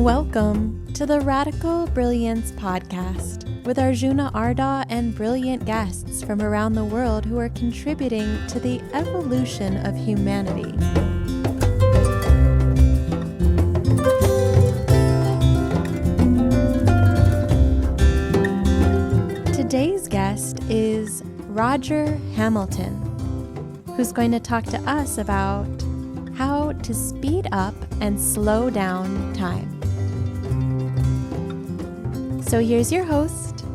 Welcome to the Radical Brilliance Podcast with Arjuna Arda and brilliant guests from around the world who are contributing to the evolution of humanity. Today's guest is Roger Hamilton, who's going to talk to us about how to speed up and slow down time. So here's your host,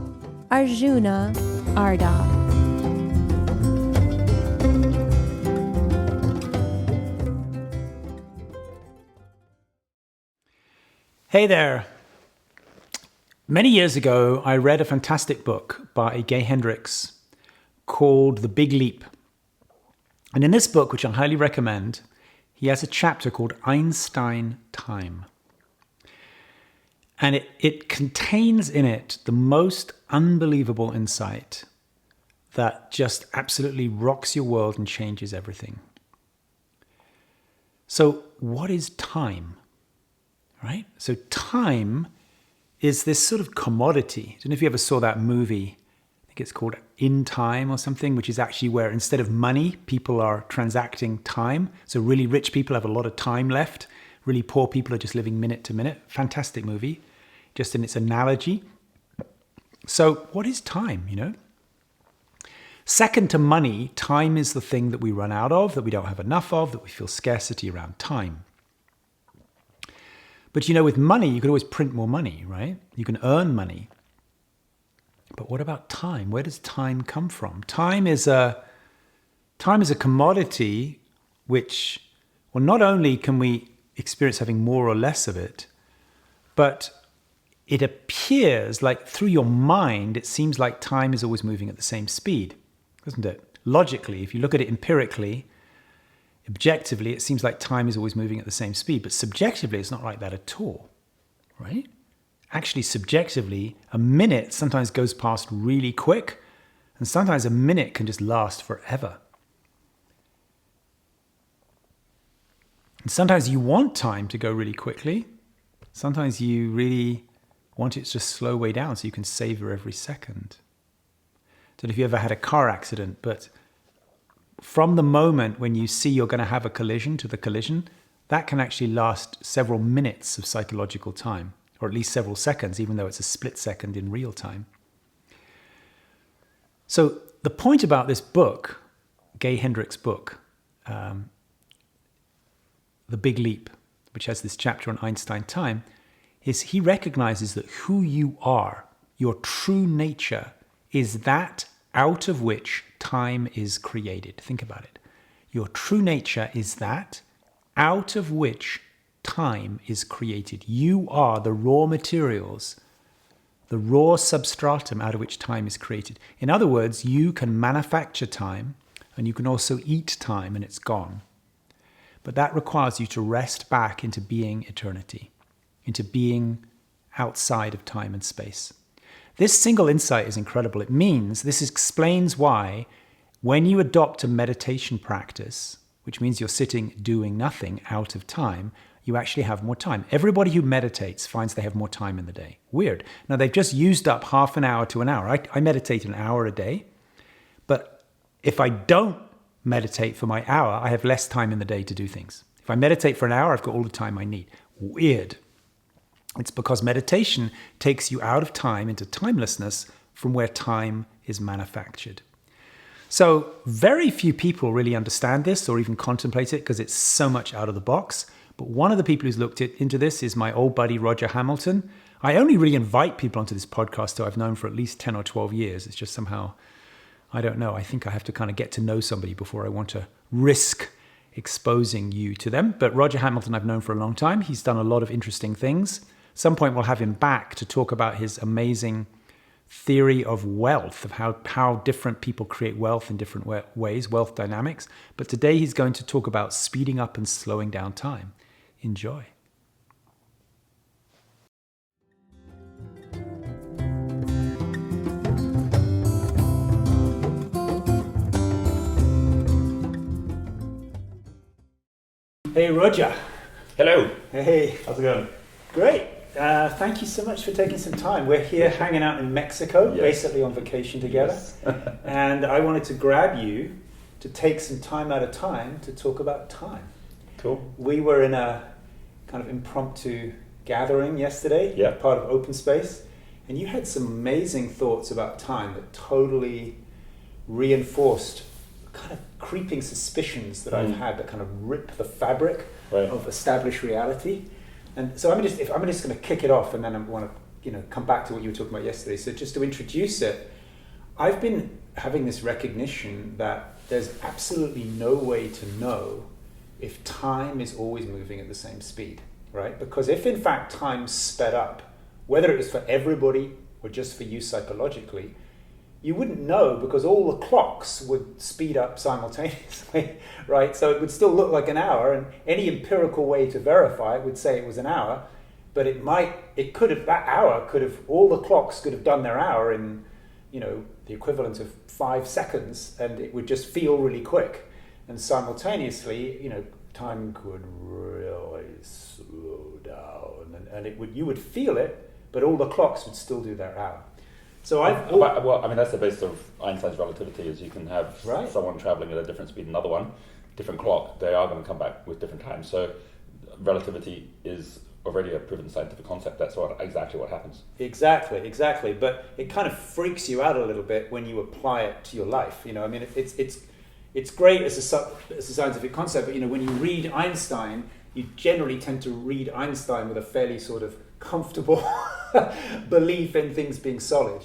Arjuna Arda. Hey there. Many years ago, I read a fantastic book by Hendricks called The Big Leap. And in this book, which I highly recommend, he has a chapter called Einstein Time. And it contains in it the most unbelievable insight that just absolutely rocks your world and changes everything. So what is time? Right? So time is this sort of commodity. I don't know if you ever saw that movie. I think it's called In Time or something, which is actually where instead of money, people are transacting time. So really rich people have a lot of time left. Really poor people are just living minute to minute. Fantastic movie, just in its analogy. So what is time, Second to money, time is the thing that we run out of, that we don't have enough of, that we feel scarcity around time. But with money, you can always print more money, right? You can earn money. But what about time? Where does time come from? Time is a commodity which, well, not only can we experience having more or less of it, but it appears like through your mind, it seems like time is always moving at the same speed, doesn't it? Logically, if you look at it empirically, objectively, it seems like time is always moving at the same speed, but subjectively, it's not like that at all, right? Actually, subjectively, a minute sometimes goes past really quick, and sometimes a minute can just last forever. And sometimes you want time to go really quickly. Sometimes you really want it to just slow way down so you can savor every second. I don't know if you ever had a car accident, but from the moment when you see you're going to have a collision to the collision, that can actually last several minutes of psychological time, or at least several seconds, even though it's a split second in real time. So the point about this book, Hendricks' book, The Big Leap, which has this chapter on Einstein time, is he recognizes that who you are, your true nature, is that out of which time is created. Think about it. Your true nature is that out of which time is created. You are the raw materials, the raw substratum out of which time is created. In other words, you can manufacture time and you can also eat time and it's gone. But that requires you to rest back into being eternity, into being outside of time and space. This single insight is incredible. This explains why when you adopt a meditation practice, which means you're sitting doing nothing out of time, you actually have more time. Everybody who meditates finds they have more time in the day. Weird. Now, they've just used up half an hour to an hour. I meditate an hour a day, but if I don't meditate for my hour, I have less time in the day to do things. If I meditate for an hour, I've got all the time I need. Weird. It's because meditation takes you out of time into timelessness from where time is manufactured. So very few people really understand this or even contemplate it because it's so much out of the box. But one of the people who's looked into this is my old buddy, Roger Hamilton. I only really invite people onto this podcast who I've known for at least 10 or 12 years. It's just somehow, I don't know. I think I have to kind of get to know somebody before I want to risk exposing you to them. But Roger Hamilton I've known for a long time. He's done a lot of interesting things. At some point we'll have him back to talk about his amazing theory of wealth, of how different people create wealth in different ways, wealth dynamics. But today he's going to talk about speeding up and slowing down time. Enjoy. Hey, Roger. Hello. Hey, How's it going? great. Thank you so much for taking some time. We're here hanging out in Mexico, basically on vacation together. Yes. And I wanted to grab you to take some time out of time to talk about time. Cool. We were in a kind of impromptu gathering yesterday, part of Open Space, and you had some amazing thoughts about time that totally reinforced kind of creeping suspicions that I've had that kind of rip the fabric of established reality. And so I'm just going to kick it off, and then I want to come back to what you were talking about yesterday. So just to introduce it, I've been having this recognition that there's absolutely no way to know if time is always moving at the same speed, right? Because if in fact time sped up, whether it was for everybody or just for you psychologically, you wouldn't know, because all the clocks would speed up simultaneously, right? So it would still look like an hour, and any empirical way to verify it would say it was an hour, but all the clocks could have done their hour in, the equivalent of 5 seconds, and it would just feel really quick. And simultaneously, time could really slow down, and you would feel it, but all the clocks would still do their hour. So that's the basis of Einstein's relativity, is you can have someone traveling at a different speed, another one, different clock, they are going to come back with different times. So relativity is already a proven scientific concept. That's exactly what happens. Exactly. But it kind of freaks you out a little bit when you apply it to your life. It's great as a scientific concept, but when you read Einstein, you generally tend to read Einstein with a fairly sort of comfortable belief in things being solid,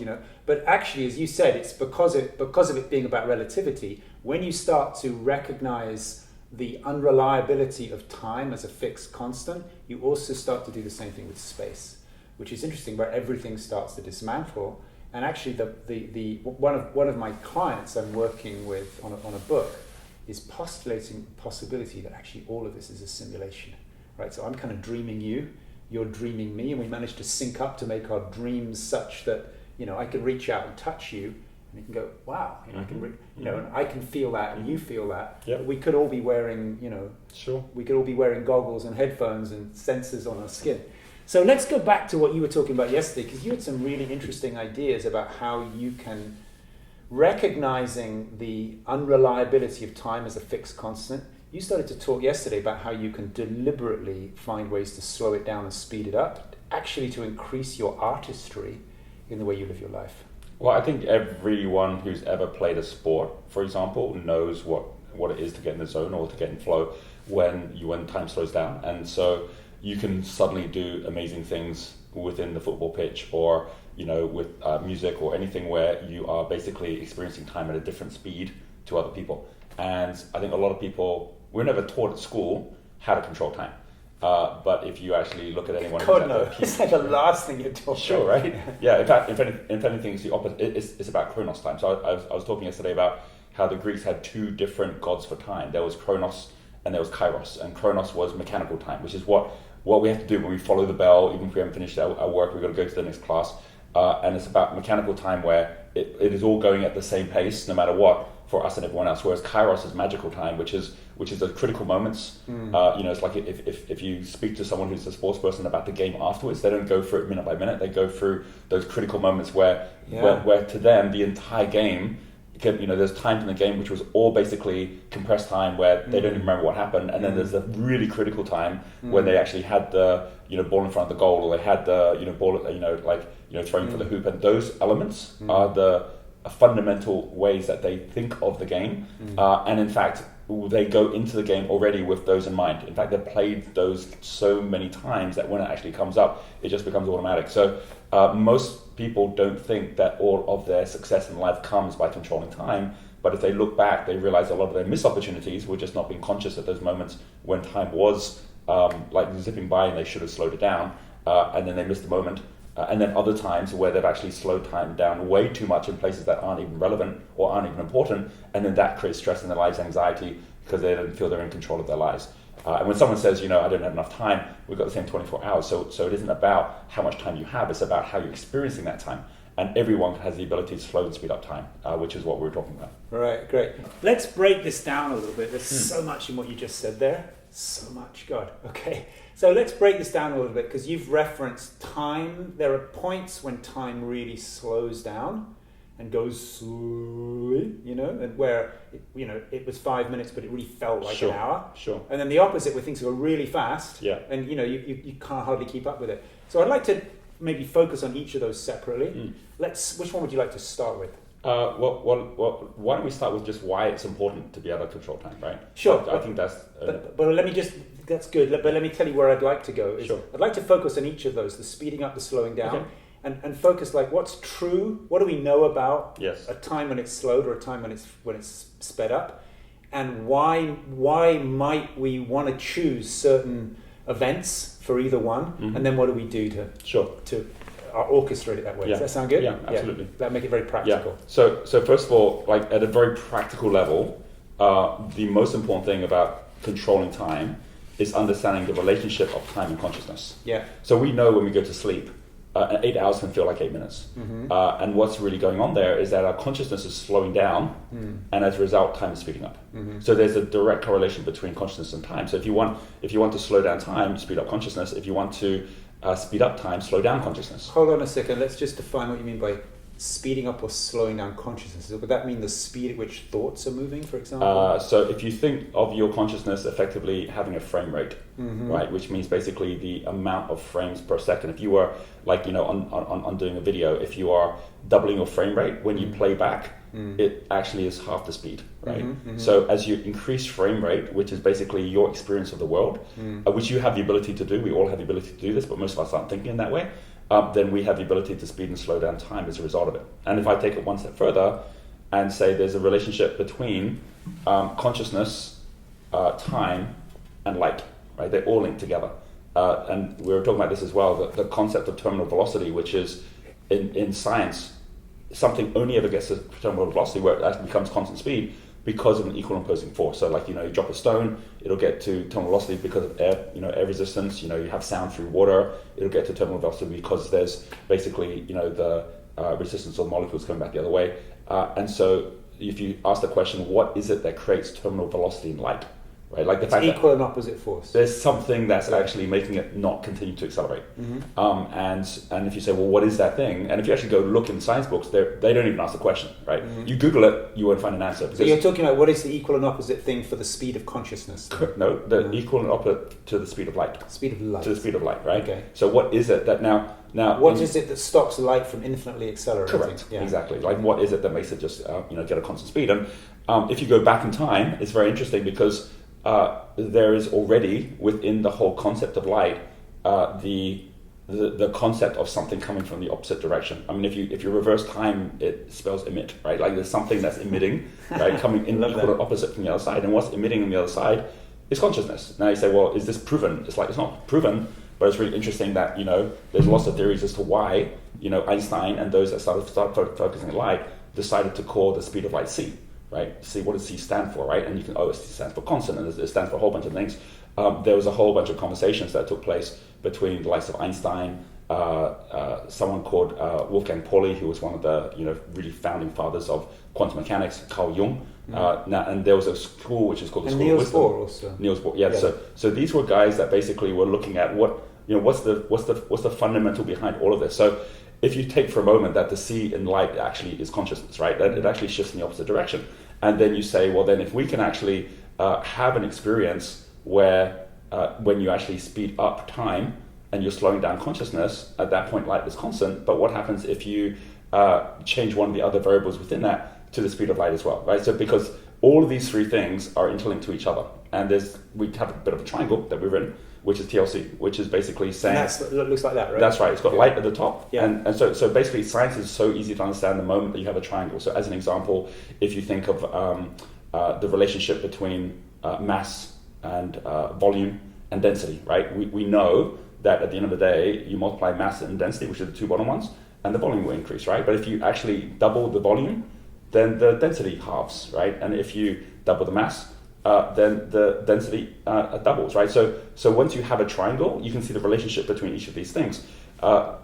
But actually, as you said, it's because of it being about relativity. When you start to recognize the unreliability of time as a fixed constant, you also start to do the same thing with space, which is interesting, where everything starts to dismantle. And actually, one of my clients I'm working with on a book is postulating the possibility that actually all of this is a simulation, right? So I'm kind of dreaming you, you're dreaming me, and we managed to sync up to make our dreams such that I can reach out and touch you, and you can go, wow, I can and I can feel that, and you feel that. Yep. We could all be wearing we could all be wearing goggles and headphones and sensors on our skin. So let's go back to what you were talking about yesterday, because you had some really interesting ideas about how you can, recognizing the unreliability of time as a fixed constant. You started to talk yesterday about how you can deliberately find ways to slow it down and speed it up, actually to increase your artistry in the way you live your life. Well, I think everyone who's ever played a sport, for example, knows what it is to get in the zone or to get in flow when time slows down. And so you can suddenly do amazing things within the football pitch, or with music or anything, where you are basically experiencing time at a different speed to other people. And I think a lot of people, we're never taught at school how to control time. But if you actually look at anyone, it's like the last thing you're taught. Sure, right? Yeah. In fact, if anything, it's the opposite. It's about Chronos time. So I was talking yesterday about how the Greeks had 2 different gods for time. There was Chronos and there was Kairos. And Chronos was mechanical time, which is what we have to do when we follow the bell. Even if we haven't finished our work, we've got to go to the next class. And it's about mechanical time, where it is all going at the same pace, no matter what, for us and everyone else. Whereas Kairos is magical time, which is those critical moments. It's like if you speak to someone who's a sports person about the game afterwards, they don't go through it minute by minute. They go through those critical moments where to them the entire game, there's times in the game which was all basically compressed time, where they don't even remember what happened, and then there's a really critical time when they actually had the ball in front of the goal, or they had the ball throwing for the hoop, and those elements are the fundamental ways that they think of the game, and in fact they go into the game already with those in mind. In fact, they've played those so many times that when it actually comes up, it just becomes automatic. So most people don't think that all of their success in life comes by controlling time, but if they look back, they realize a lot of their missed opportunities were just not being conscious at those moments when time was zipping by and they should have slowed it down, and then they missed the moment. And then other times where they've actually slowed time down way too much in places that aren't even relevant or aren't even important, and then that creates stress in their lives, anxiety, because they don't feel they're in control of their lives. And when someone says, I don't have enough time, we've got the same 24 hours. So it isn't about how much time you have, it's about how you're experiencing that time. And everyone has the ability to slow and speed up time, which is what we're talking about. Right, great. Let's break this down a little bit. There's so much in what you just said there. So much, God. Okay. So let's break this down a little bit, because you've referenced time. There are points when time really slows down and goes slowly, and where, it was 5 minutes, but it really felt like an hour. Sure. And then the opposite, where things go really fast. Yeah. And, you can't hardly keep up with it. So I'd like to maybe focus on each of those separately. Which one would you like to start with? Well, why don't we start with just why it's important to be able to control time, right? Sure. I think that's... But let me just... That's good. But let me tell you where I'd like to go. Sure. I'd like to focus on each of those, the speeding up, the slowing down. Okay. And focus what's true, what do we know about Yes. a time when it's slowed or a time when it's sped up, and why might we want to choose certain events for either one, and then what do we do to orchestrate it that way? Yeah. Does that sound good? Yeah, absolutely. Yeah. That make it very practical. Yeah. So first of all, at a very practical level, the most important thing about controlling time is understanding the relationship of time and consciousness. Yeah. So we know when we go to sleep, 8 hours can feel like 8 minutes. And what's really going on there is that our consciousness is slowing down, and as a result, time is speeding up. So there's a direct correlation between consciousness and time. So if you want to slow down time, speed up consciousness. If you want to speed up time, slow down consciousness. Hold on a second. Let's just define what you mean by speeding up or slowing down consciousness. Would that mean the speed at which thoughts are moving, for example? So if you think of your consciousness effectively having a frame rate, right, which means basically the amount of frames per second. If you were on doing a video, if you are doubling your frame rate, when you play back, it actually is half the speed, right? So as you increase frame rate, which is basically your experience of the world, which you have the ability to do, we all have the ability to do this, but most of us aren't thinking in that way, then we have the ability to speed and slow down time as a result of it. And if I take it one step further and say there's a relationship between consciousness, time, and light, right? They're all linked together. And we were talking about this as well, the concept of terminal velocity, which is in science, something only ever gets to terminal velocity where it actually becomes constant speed because of an equal opposing force. So you drop a stone, it'll get to terminal velocity because of air resistance. You have sound through water, it'll get to terminal velocity because there's basically, the resistance of the molecules coming back the other way. And so if you ask the question, what is it that creates terminal velocity in light? Right? Like the fact equal and opposite force. There's something that's actually making it not continue to accelerate. And if you say, well, what is that thing? And if you actually go look in science books, they don't even ask the question, right? You Google it, you won't find an answer. So you're talking about what is the equal and opposite thing for the speed of consciousness? No, the equal and opposite to the speed of light. Speed of light. To the speed of light, right? Okay. So what is it that now what is it that stops light from infinitely accelerating? Correct. Yeah. Exactly. What is it that makes it just get a constant speed? And if you go back in time, it's very interesting because there is already within the whole concept of light the concept of something coming from the opposite direction. I mean, if you reverse time, it spells emit, right? Like there's something that's emitting, right, coming in equal and opposite from the other side, and what's emitting on the other side is consciousness. Now you say, well, is this proven? It's not proven, but it's really interesting that there's lots of theories as to why Einstein and those that started focusing on light decided to call the speed of light c. Right? See, what does C stand for, right? And you can, it stands for constant, and it stands for a whole bunch of things. There was a whole bunch of conversations that took place between the likes of Einstein, someone called Wolfgang Pauli, who was one of the really founding fathers of quantum mechanics, Carl Jung. And there was a school which is called the School of Wisdom. Also. Niels Bohr, yeah. So these were guys that basically were looking at what's the fundamental behind all of this. So if you take for a moment that the C in light actually is consciousness, right? That it actually shifts in the opposite direction. And then you say, well, then if we can actually have an experience where when you actually speed up time and you're slowing down consciousness, at that point light is constant. But what happens if you change one of the other variables within that to the speed of light as well, right? So because all of these three things are interlinked to each other. And we have a bit of a triangle that we've written, which is TLC, which is basically saying... And it looks like that, right? That's right. It's got light at the top. Yeah. And so basically science is so easy to understand the moment that you have a triangle. So as an example, if you think of the relationship between mass and volume and density, right? We know that at the end of the day, you multiply mass and density, which are the two bottom ones, and the volume will increase, right? But if you actually double the volume, then the density halves, right? And if you double the mass, then the density doubles, right? So once you have a triangle, you can see the relationship between each of these things.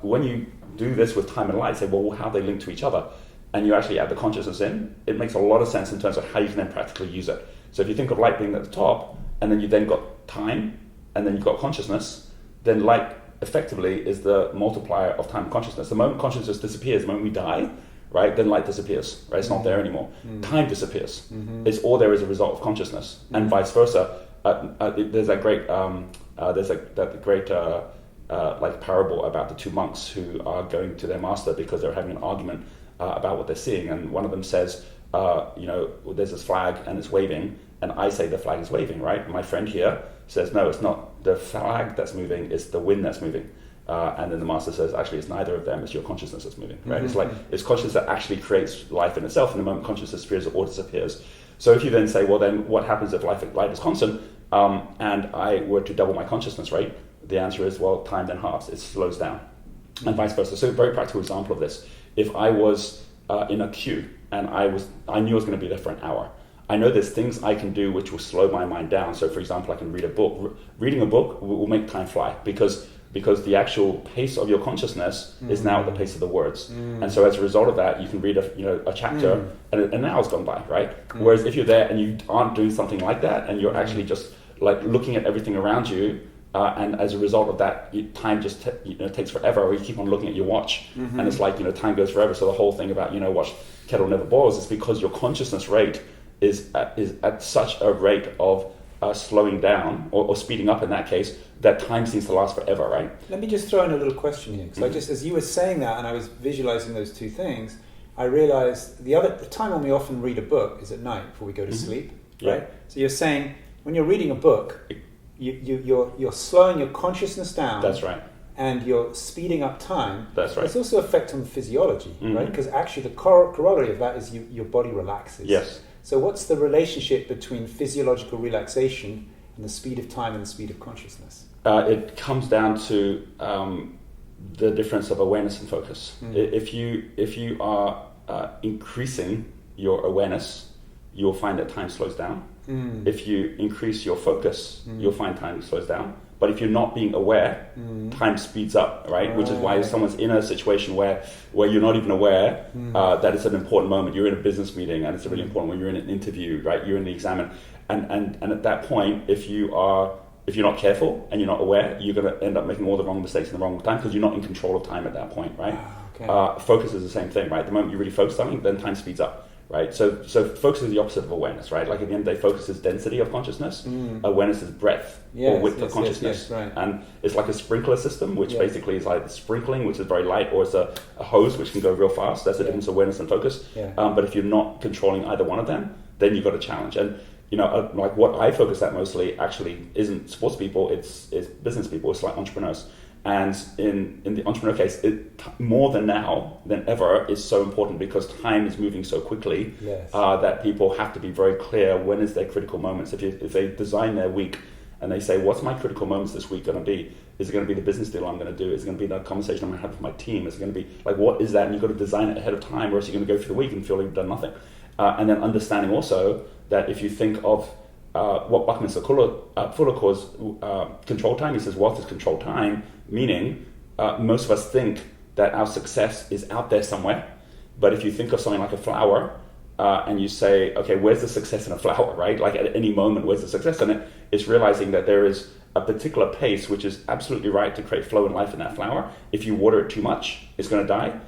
When you do this with time and light, say, well, how they link to each other, and you actually add the consciousness in, it makes a lot of sense in terms of how you can then practically use it. So if you think of light being at the top, and then you then got time and then you've got consciousness, then light effectively is the multiplier of time and consciousness. The moment consciousness disappears, the moment we die, right, then light disappears, right? It's not there anymore. Time disappears. It's all there as a result of consciousness, and vice versa. There's that great, like parable about the two monks who are going to their master because they're having an argument about what they're seeing, and one of them says, there's this flag and it's waving, and I say the flag is waving, right? My friend here says, no, it's not the flag that's moving, it's the wind that's moving. And then the master says, actually, it's neither of them, it's your consciousness that's moving, right? It's like, it's consciousness that actually creates life in itself, and the moment consciousness disappears, it all disappears. So if you then say, well, then what happens if light is constant, and I were to double my consciousness rate? The answer is, well, time then halves, it slows down, and vice versa. So a very practical example of this. If I was in a queue, and I knew I was going to be there for an hour, I know there's things I can do which will slow my mind down. So for example, I can read a book. Reading a book will make time fly, because the actual pace of your consciousness is now at the pace of the words. And so as a result of that, you can read a chapter and an hour's gone by, right? Whereas if you're there and you aren't doing something like that, and you're actually just like looking at everything around you, and as a result of that, time just takes forever, or you keep on looking at your watch, and it's like, time goes forever. So the whole thing about, watch kettle never boils is because your consciousness rate is at such a rate of slowing down or speeding up in that case, that time seems to last forever, right? Let me just throw in a little question here, because I just, as you were saying that and I was visualizing those two things, I realized the time when we often read a book is at night before we go to sleep, right? So you're saying when you're reading a book, you're slowing your consciousness down. That's right. And you're speeding up time. That's right. There's also an effect on physiology, right? Because actually the corollary of that is your body relaxes. Yes. So what's the relationship between physiological relaxation and the speed of time and the speed of consciousness? It comes down to the difference of awareness and focus. If you are increasing your awareness, you'll find that time slows down. If you increase your focus, you'll find time slows down. But if you're not being aware, time speeds up, right? Which is why if someone's in a situation where you're not even aware that it's an important moment, you're in a business meeting and it's really important when you're in an interview, right? You're in the exam, and at that point, if you're not careful and you're not aware, you're going to end up making all the wrong mistakes in the wrong time, because you're not in control of time at that point, right? Focus is the same thing, right? The moment you really focus on something, then time speeds up. Right, so focus is the opposite of awareness, right? Like at the end of the day, focus is density of consciousness. Awareness is breadth or width of consciousness. Yes, right. And it's like a sprinkler system, which basically is like sprinkling, which is very light, or it's a hose, which can go real fast. That's the difference of awareness and focus. But if you're not controlling either one of them, then you've got a challenge. And like what I focus at mostly actually isn't sports people; it's business people. It's like entrepreneurs. And in the entrepreneur case, more than now than ever is so important, because time is moving so quickly that people have to be very clear when is their critical moments. If they design their week and they say, what's my critical moments this week going to be? Is it going to be the business deal I'm going to do? Is it going to be the conversation I'm going to have with my team? Is it going to be like, what is that? And you've got to design it ahead of time, or else you're going to go through the week and feel like you've done nothing. And then understanding also that if you think of what Buckminster Fuller calls control time, he says wealth is control time, meaning most of us think that our success is out there somewhere. But if you think of something like a flower, and you say, okay, where's the success in a flower, right? Like at any moment, where's the success in it? It's realizing that there is a particular pace which is absolutely right to create flow and life in that flower. If you water it too much, it's going to die.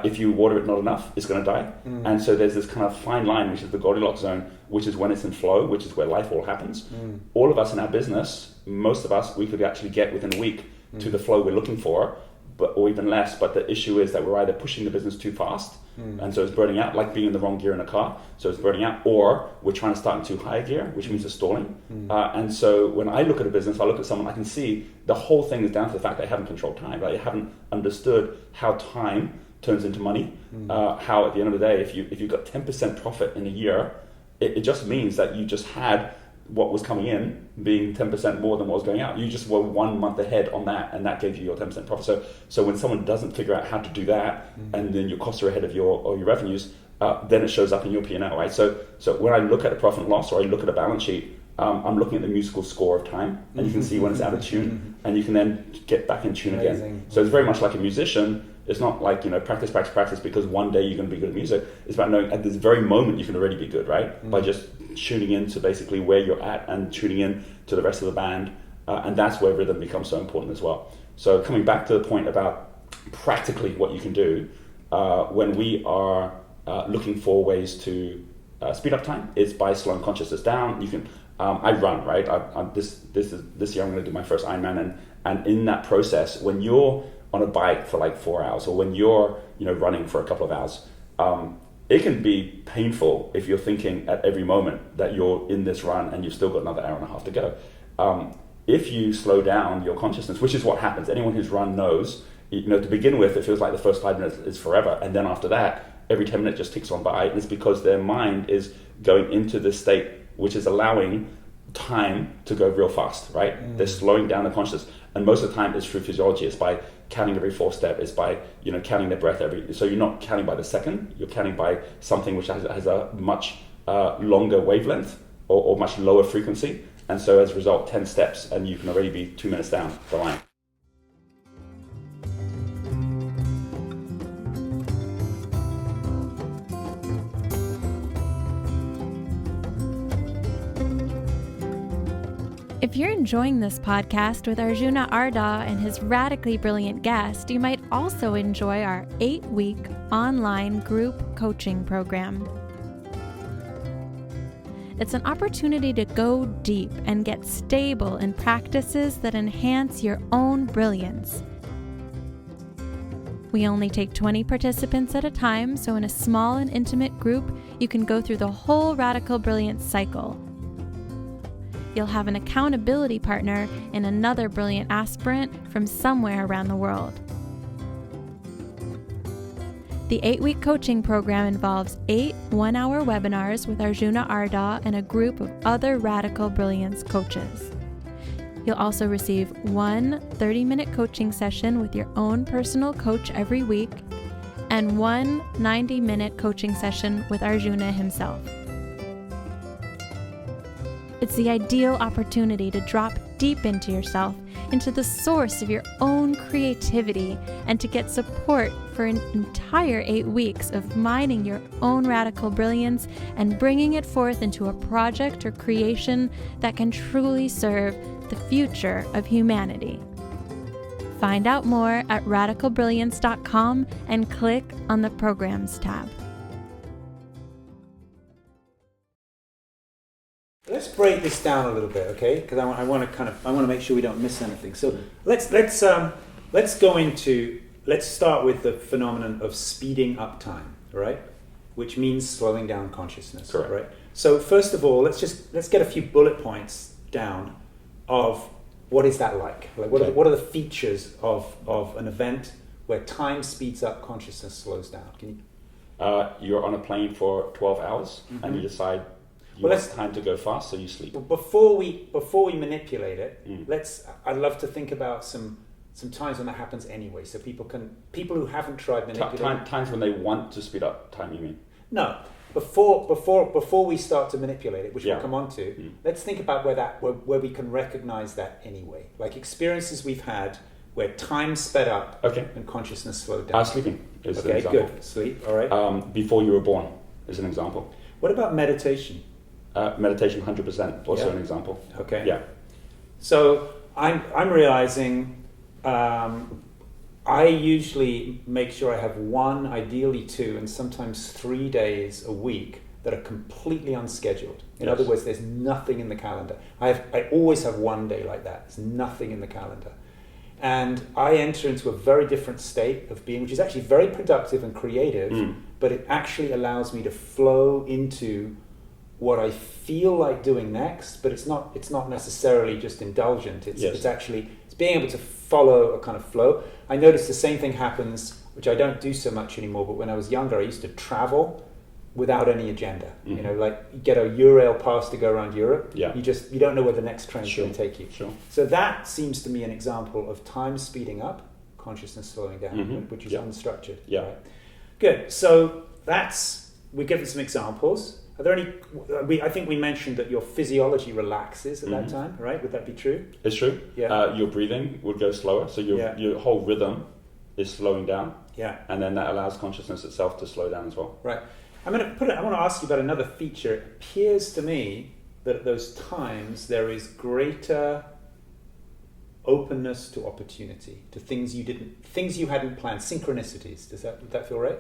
If you water it not enough, it's going to die. And so there's this kind of fine line, which is the Goldilocks zone, which is when it's in flow, which is where life all happens. All of us in our business, most of us, we could actually get within a week to the flow we're looking for, or even less. But the issue is that we're either pushing the business too fast, and so it's burning out, like being in the wrong gear in a car, so it's burning out, or we're trying to start in too high a gear, which means it's stalling. And so when I look at a business, I look at someone, I can see the whole thing is down to the fact they haven't controlled time, right? They haven't understood how time turns into money, how at the end of the day, if you've got 10% profit in a year, it just means that you just had what was coming in being 10% more than what was going out. You just were 1 month ahead on that, and that gave you your 10% profit. So when someone doesn't figure out how to do that, and then your costs are ahead of your revenues, then it shows up in your P&L, right? So when I look at a profit and loss, or I look at a balance sheet, I'm looking at the musical score of time, and you can see when it's out of tune, and you can then get back in tune again. So it's very much like a musician. It's not like, practice, practice, practice because one day you're going to be good at music. It's about knowing at this very moment you can already be good, right? By just tuning in to basically where you're at and tuning in to the rest of the band. And that's where rhythm becomes so important as well. So coming back to the point about practically what you can do, when we are looking for ways to speed up time, is by slowing consciousness down. You can, I run, right? This year I'm going to do my first Ironman, and in that process, when you're on a bike for like 4 hours, or when you're running for a couple of hours, it can be painful if you're thinking at every moment that you're in this run and you've still got another hour and a half to go. If you slow down your consciousness, which is what happens, anyone who's run knows, to begin with, it feels like the first 5 minutes is forever, and then after that, every 10 minutes just ticks on by, and it's because their mind is going into this state which is allowing time to go real fast, right? They're slowing down the consciousness, and most of the time it's through physiology. It's by counting every 4 step. It's by counting their breath so you're not counting by the second, you're counting by something which has a much longer wavelength or much lower frequency, and so as a result 10 steps and you can already be 2 minutes down the line. If you're enjoying this podcast with Arjuna Arda and his radically brilliant guest, you might also enjoy our 8-week online group coaching program. It's an opportunity to go deep and get stable in practices that enhance your own brilliance. We only take 20 participants at a time, so in a small and intimate group, you can go through the whole radical brilliance cycle. You'll have an accountability partner in another brilliant aspirant from somewhere around the world. The 8-week coaching program involves 8 one-hour webinars with Arjuna Arda and a group of other radical brilliance coaches. You'll also receive 1 30-minute coaching session with your own personal coach every week and 1 90-minute coaching session with Arjuna himself. It's the ideal opportunity to drop deep into yourself, into the source of your own creativity, and to get support for an entire 8 weeks of mining your own radical brilliance and bringing it forth into a project or creation that can truly serve the future of humanity. Find out more at radicalbrilliance.com and click on the Programs tab. Let's break this down a little bit, okay? Because I want to make sure we don't miss anything. So let's start with the phenomenon of speeding up time, right? Which means slowing down consciousness, correct, right? So first of all, let's get a few bullet points down of what is that like? Like what are the features of an event where time speeds up, consciousness slows down? Can you? You're on a plane for 12 hours and you decide. It's time to go fast, so you sleep. Before we manipulate it, I'd love to think about some times when that happens anyway, so people who haven't tried manipulating. Times when they want to speed up time, you mean? No, before we start to manipulate it, which we'll come on to. Let's think about where we can recognize that anyway, like experiences we've had where time sped up and consciousness slowed down. Sleeping is an example. Good. Sleep. All right. Before you were born is an example. What about meditation? Meditation, 100%, also an example. Okay. Yeah. So I'm realizing I usually make sure I have 1, ideally 2, and sometimes 3 days a week that are completely unscheduled. In other words, there's nothing in the calendar. I always have 1 day like that. There's nothing in the calendar. And I enter into a very different state of being, which is actually very productive and creative, but it actually allows me to flow into what I feel like doing next, but it's not necessarily just indulgent. It's actually being able to follow a kind of flow. I notice the same thing happens, which I don't do so much anymore, but when I was younger, I used to travel without any agenda. You know, like you get a Eurail pass to go around Europe. Yeah. You don't know where the next train's going to take you. Sure. So that seems to me an example of time speeding up, consciousness slowing down, which is unstructured. Yeah. Right? Good. So we've given some examples. Are there any? I think we mentioned that your physiology relaxes at that time, right? Would that be true? It's true. Yeah. Your breathing would go slower, so your whole rhythm is slowing down. Yeah. And then that allows consciousness itself to slow down as well. Right. I want to ask you about another feature. It appears to me that at those times there is greater openness to opportunity, to things you hadn't planned, synchronicities. Would that feel right?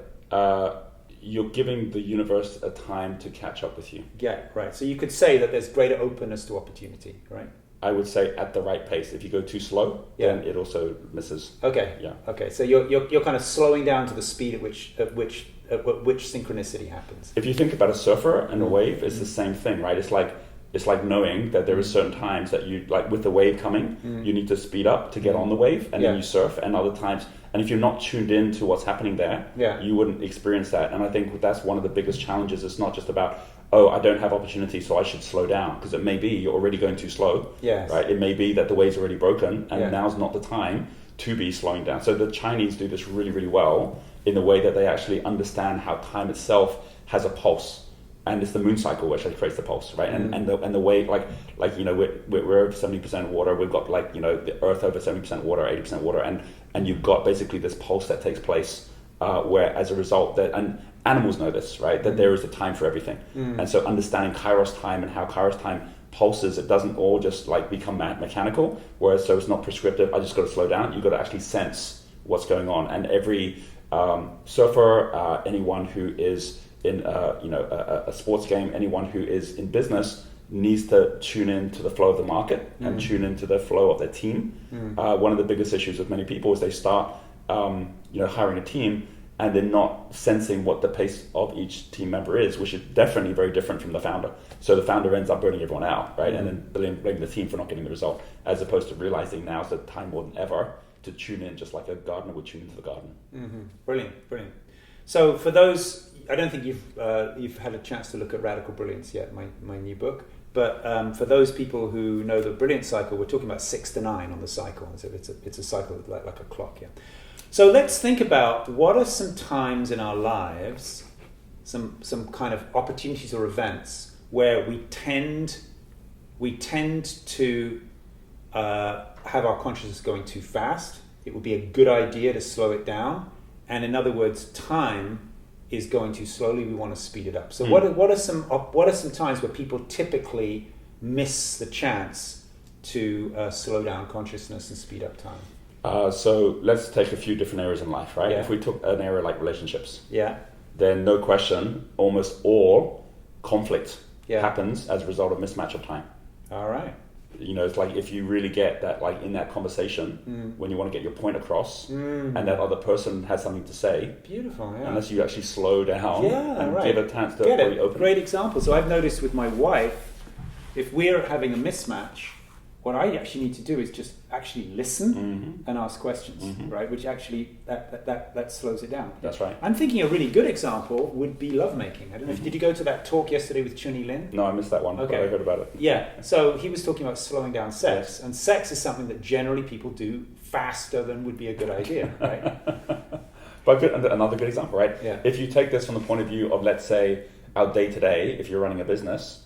You're giving the universe a time to catch up with you. Yeah, right. So you could say that there's greater openness to opportunity, right? I would say at the right pace. If you go too slow, then it also misses. Okay. Yeah. Okay. So you're kind of slowing down to the speed at which synchronicity happens. If you think about a surfer and a wave, it's the same thing, right? It's like knowing that there are certain times that you, like with the wave coming, you need to speed up to get on the wave, and then you surf, and other times, and if you're not tuned in to what's happening there, you wouldn't experience that. And I think that's one of the biggest challenges. It's not just about, oh, I don't have opportunity, so I should slow down, because it may be you're already going too slow, right? It may be that the wave's already broken, and now's not the time to be slowing down. So the Chinese do this really, really well in the way that they actually understand how time itself has a pulse. And it's the moon cycle which creates the pulse, right? And the way, like we're over 70% water. We've got the Earth over 70% water, 80% water, and you've got basically this pulse that takes place where, as a result, and animals know this, right? That there is a time for everything, and so understanding Kairos time and how Kairos time pulses, it doesn't all just become mechanical. Whereas, so it's not prescriptive. I just got to slow down. You've got to actually sense what's going on, and every surfer, anyone who is in a sports game, anyone who is in business needs to tune in to the flow of the market and tune into the flow of their team. One of the biggest issues with many people is they start hiring a team and they're not sensing what the pace of each team member is, which is definitely very different from the founder. So the founder ends up burning everyone out, right? And then blaming the team for not getting the result, as opposed to realizing now's the time more than ever to tune in, just like a gardener would tune into the garden. Brilliant. So for those, I don't think you've had a chance to look at Radical Brilliance yet, my new book. But for those people who know the Brilliance cycle, we're talking about 6 to 9 on the cycle. So it's a cycle like a clock. Yeah. So let's think about what are some times in our lives, some kind of opportunities or events where we tend to have our consciousness going too fast. It would be a good idea to slow it down. And in other words, time is going too slowly. We want to speed it up. So what are some times where people typically miss the chance to slow down consciousness and speed up time? So let's take a few different areas in life, right? If we took an area like relationships, then no question, almost all conflict happens as a result of mismatch of time. All right. It's like if you really get that, like in that conversation, when you want to get your point across, and that other person has something to say. Beautiful, yeah. Unless you actually slow down and give a chance to fully open. Great example. So I've noticed with my wife, if we're having a mismatch, what I actually need to do is just actually listen and ask questions, right? Which actually that slows it down. That's right. I'm thinking a really good example would be lovemaking. I don't know. Did you go to that talk yesterday with Chun-Yi Lin? No, I missed that one. Okay. But I heard about it. Yeah. So he was talking about slowing down sex, and sex is something that generally people do faster than would be a good idea, right? But another good example, right? Yeah. If you take this from the point of view of, let's say, our day-to-day, if you're running a business,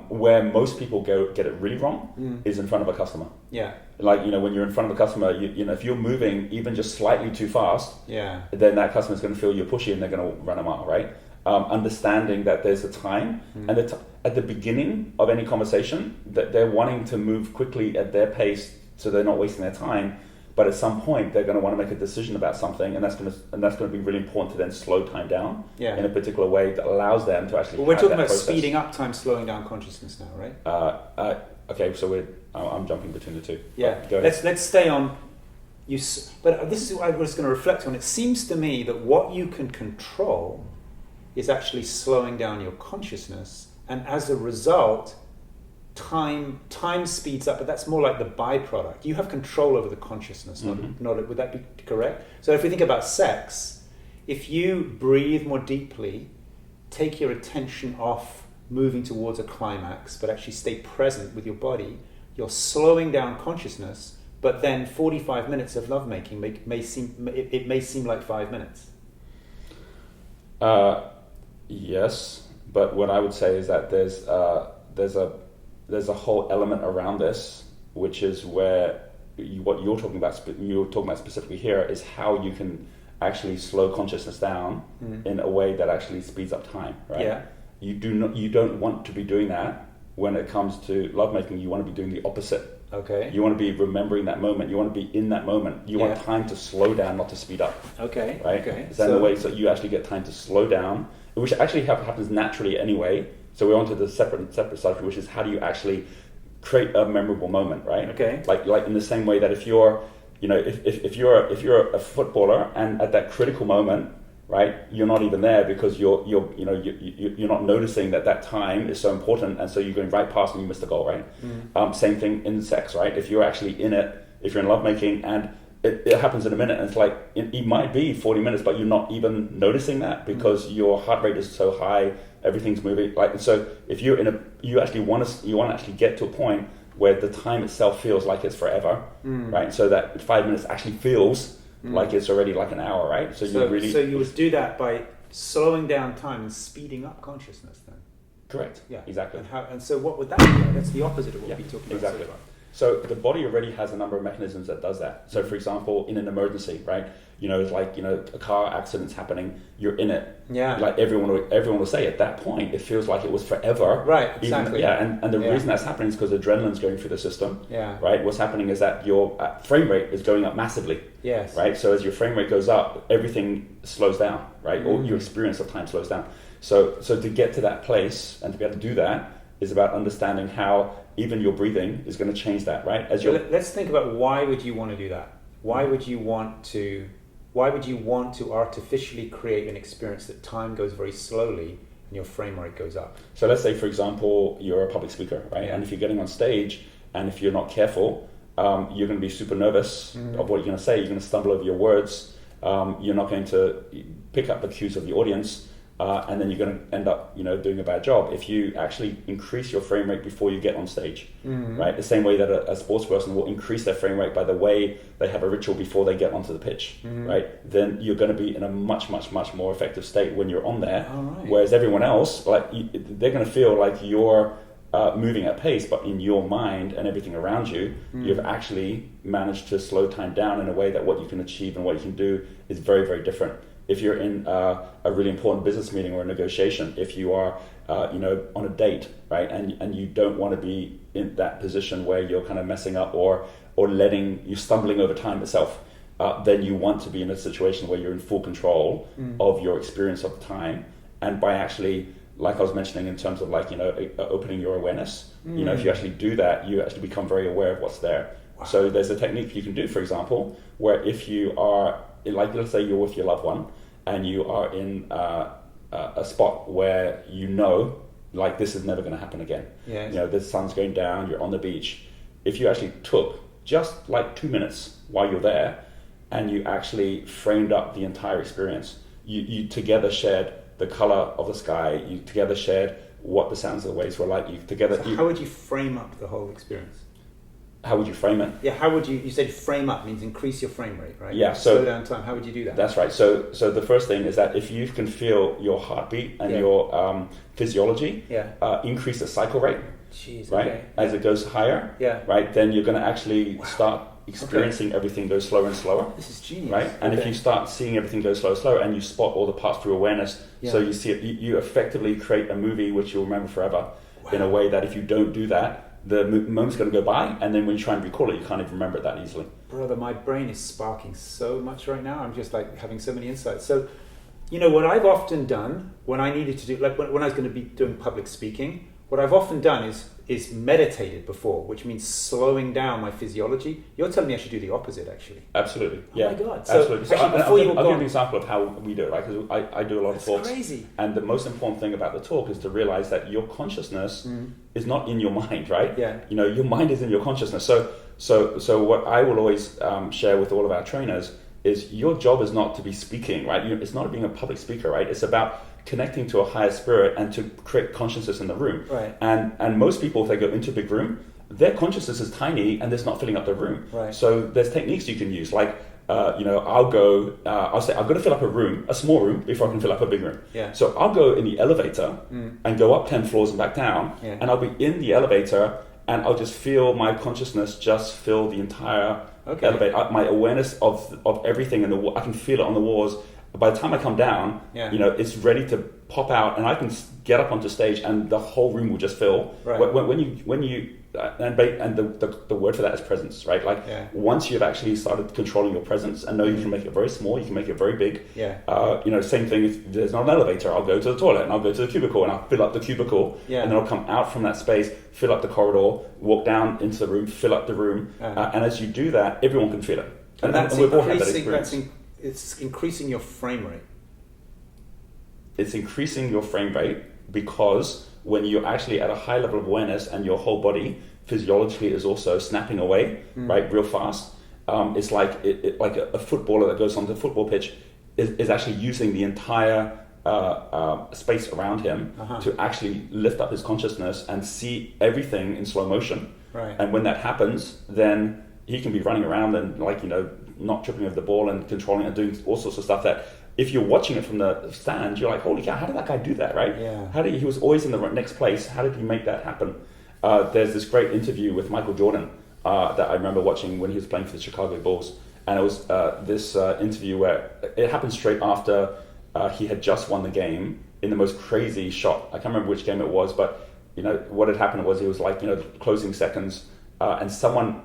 where most people get it really wrong is in front of a customer. Yeah. Like, when you're in front of a customer, if you're moving even just slightly too fast, then that customer's going to feel you're pushy and they're going to run a mile, right? Understanding that there's a time, and at the beginning of any conversation, that they're wanting to move quickly at their pace so they're not wasting their time. But at some point, they're going to want to make a decision about something, and that's going to be really important to then slow time down in a particular way that allows them to actually. Well, we're talking about speeding up time, slowing down consciousness now, right? Okay, so I'm jumping between the two. Yeah, go ahead. Let's stay on. But this is what I was going to reflect on. It seems to me that what you can control is actually slowing down your consciousness, and as a result, time speeds up, but that's more like the byproduct. You have control over the consciousness, not would that be correct? So if we think about sex, if you breathe more deeply, take your attention off moving towards a climax, but actually stay present with your body, you're slowing down consciousness, but then 45 minutes of lovemaking may seem like 5 minutes. Yes, but what I would say is that there's a whole element around this, which is where what you're talking about specifically here is how you can actually slow consciousness down in a way that actually speeds up time, right? Yeah. You don't want to be doing that when it comes to lovemaking. You want to be doing the opposite. Okay. You want to be remembering that moment. You want to be in that moment. You want time to slow down, not to speed up. Okay. Right? Okay. So in the way that you actually get time to slow down, which actually happens naturally anyway. So we're on to the separate subject, which is how do you actually create a memorable moment, right? Okay. Like in the same way that if you're a footballer and at that critical moment, right, you're not even there because you're not noticing that time is so important, and so you're going right past and you miss the goal, right? Same thing in sex, right? If you're actually in it, if you're in lovemaking and it happens in a minute, and it's like it might be 40 minutes, but you're not even noticing that because your heart rate is so high, everything's moving. Like, and so if you're you actually want to get to a point where the time itself feels like it's forever, right? So that 5 minutes actually feels like it's already like an hour, right? So you would do that by slowing down time and speeding up consciousness, then. Correct. Yeah. Exactly. And so what would that be? That's the opposite of what we're talking about. Exactly. So the body already has a number of mechanisms that does that. So for example, in an emergency, right? It's like, a car accident's happening, you're in it. Yeah. Like everyone will say at that point, it feels like it was forever. Right, exactly. And the reason that's happening is because adrenaline's going through the system. Yeah. Right? What's happening is that your frame rate is going up massively. Yes. Right? So as your frame rate goes up, everything slows down, right? Or your experience of time slows down. So to get to that place and to be able to do that is about understanding how even your breathing is going to change that, right? Let's think about why would you want to do that? Why would you want to artificially create an experience that time goes very slowly and your frame rate goes up? So let's say, for example, you're a public speaker, right? Yeah. And if you're getting on stage and if you're not careful, you're going to be super nervous of what you're going to say. You're going to stumble over your words. You're not going to pick up the cues of the audience. And then you're going to end up, doing a bad job if you actually increase your frame rate before you get on stage, right? The same way that a sports person will increase their frame rate by the way they have a ritual before they get onto the pitch, right? Then you're going to be in a much, much, much more effective state when you're on there. Right. Whereas everyone else, they're going to feel like you're moving at pace, but in your mind and everything around you, you've actually managed to slow time down in a way that what you can achieve and what you can do is very, very different. If you're in a really important business meeting or a negotiation, if you are, on a date, right, and you don't want to be in that position where you're kind of messing up or you stumbling over time itself, then you want to be in a situation where you're in full control of your experience of time. And by actually, like I was mentioning in terms of opening your awareness, if you actually do that, you actually become very aware of what's there. Wow. So there's a technique you can do, for example, where if you are, let's say you're with your loved one and you are in a spot where this is never going to happen again. Yes. The sun's going down, you're on the beach. If you actually took just 2 minutes while you're there and you actually framed up the entire experience, you together shared the color of the sky, you together shared what the sounds of the waves were like, how would you frame up the whole experience? How would you frame it? Yeah, how would you said frame up means increase your frame rate, right? Yeah, slow down time. How would you do that? That's right. So the first thing is that if you can feel your heartbeat and your physiology increase the cycle rate, right, okay. as it goes higher, right, then you're going to actually start experiencing everything go slower and slower. This is genius. Right? And if you start seeing everything go slower and slower and you spot all the parts through awareness, so you see it, you effectively create a movie which you'll remember forever in a way that if you don't do that, the moment's going to go by, and then when you try and recall it, you can't even remember it that easily. Brother, my brain is sparking so much right now. I'm just having so many insights. So, what I've often done when I needed to do, when I was going to be doing public speaking, what I've often done is meditated before, which means slowing down my physiology. You're telling me I should do the opposite, actually. Absolutely. Oh my God. So absolutely. Actually, I'll give you an example of how we do it, right? Because I do a lot of talks. That's crazy. And the most important thing about the talk is to realize that your consciousness is not in your mind, right? Yeah. Your mind is in your consciousness. So what I will always share with all of our trainers is your job is not to be speaking, right? It's not being a public speaker, right? It's about connecting to a higher spirit and to create consciousness in the room. Right. And most people, if they go into a big room, their consciousness is tiny and it's not filling up the room. Right. So there's techniques you can use, like I'll say I've got to fill up a small room before I can fill up a big room. Yeah. So I'll go in the elevator and go up 10 floors and back down, and I'll be in the elevator and I'll just feel my consciousness just fill the entire Okay. elevate. My awareness of everything in the I can feel it on the walls. By the time I come down, Yeah. it's ready to pop out, and I can get up onto stage, and the whole room will just fill. Right. When you and the word for that is presence, right? Like once you've actually started controlling your presence and know you can make it very small, you can make it very big. Yeah. Same thing. If there's not an elevator, I'll go to the toilet and I'll go to the cubicle and I'll fill up the cubicle, and then I'll come out from that space, fill up the corridor, walk down into the room, fill up the room, and as you do that, everyone can feel it. And that's we've all had that increasing. experience. It's increasing your frame rate. It's increasing your frame rate because when you're actually at a high level of awareness and your whole body physiologically is also snapping away, right, real fast. It's like like a footballer that goes onto the football pitch is actually using the entire space around him to actually lift up his consciousness and see everything in slow motion. Right. And when that happens, then he can be running around and not tripping over the ball and controlling and doing all sorts of stuff that if you're watching it from the stand, you're like, holy cow, how did that guy do that, right? Yeah. He was always in the next place. How did he make that happen? There's this great interview with Michael Jordan that I remember watching when he was playing for the Chicago Bulls. And it was this interview where it happened straight after he had just won the game in the most crazy shot. I can't remember which game it was, but what had happened was it was like closing seconds, and someone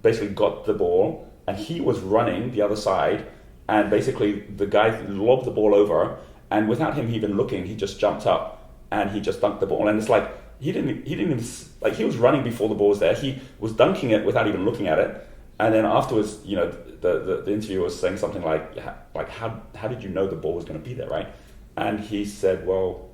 basically got the ball, and he was running the other side, and basically the guy lobbed the ball over, and without him even looking, he just jumped up and he just dunked the ball. And it's like he didn't even like he was running before the ball was there. He was dunking it without even looking at it. And then afterwards, the interviewer was saying something like how did you know the ball was going to be there, right? And he said, well,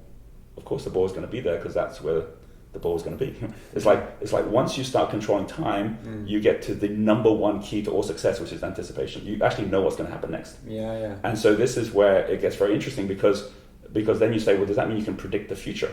of course the ball is going to be there because that's where the ball is going to be. It's like once you start controlling time, you get to the number one key to all success, which is anticipation. You actually know what's going to happen next. Yeah. And so this is where it gets very interesting because then you say, well, does that mean you can predict the future?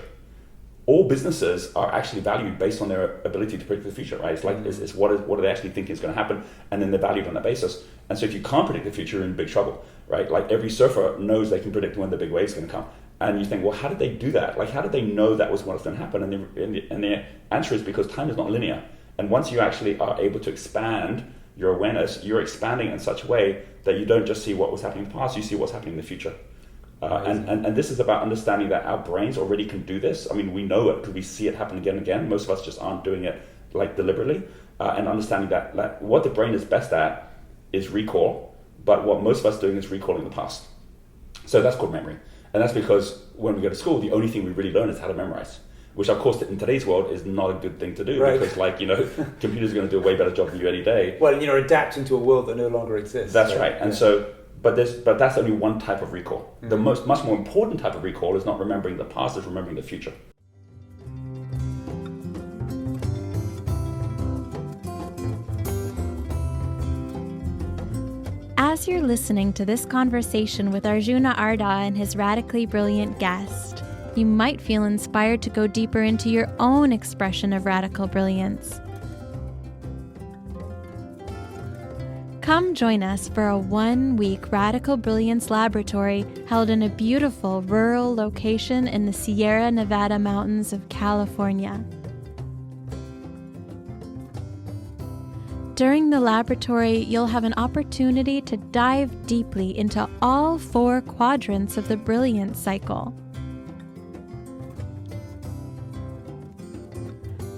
All businesses are actually valued based on their ability to predict the future, right? It's like it's what do they actually think is going to happen, and then they're valued on that basis. And so if you can't predict the future, you're in big trouble, right? Like every surfer knows they can predict when the big wave's going to come. And you think, well, how did they do that? Like, how did they know that was what was going to happen? And the answer is because time is not linear. And once you actually are able to expand your awareness, you're expanding in such a way that you don't just see what was happening in the past, you see what's happening in the future. And this is about understanding that our brains already can do this. I mean, we know it because we see it happen again and again. Most of us just aren't doing it like deliberately. And understanding that what the brain is best at is recall, but what most of us are doing is recalling the past. So that's called memory. And that's because when we go to school, the only thing we really learn is how to memorize, which of course in today's world is not a good thing to do, right? Because computers are going to do a way better job than you any day. Well, adapting to a world that no longer exists. That's right. And so, but that's only one type of recall. Mm-hmm. The much more important type of recall is not remembering the past, it's remembering the future. As you're listening to this conversation with Arjuna Ardha and his radically brilliant guest, you might feel inspired to go deeper into your own expression of radical brilliance. Come join us for a one-week Radical Brilliance Laboratory held in a beautiful rural location in the Sierra Nevada mountains of California. During the laboratory, you'll have an opportunity to dive deeply into all 4 quadrants of the brilliance cycle.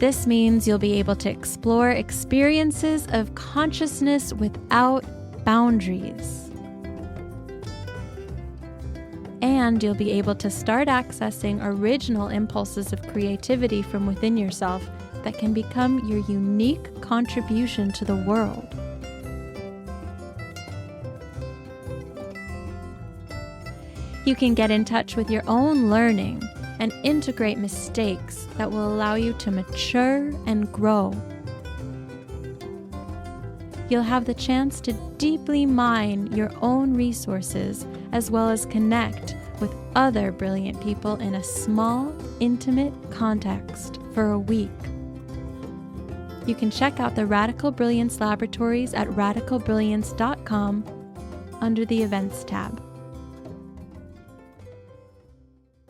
This means you'll be able to explore experiences of consciousness without boundaries. And you'll be able to start accessing original impulses of creativity from within yourself that can become your unique contribution to the world. You can get in touch with your own learning and integrate mistakes that will allow you to mature and grow. You'll have the chance to deeply mine your own resources as well as connect with other brilliant people in a small, intimate context for a week. You can check out the Radical Brilliance Laboratories at radicalbrilliance.com under the Events tab.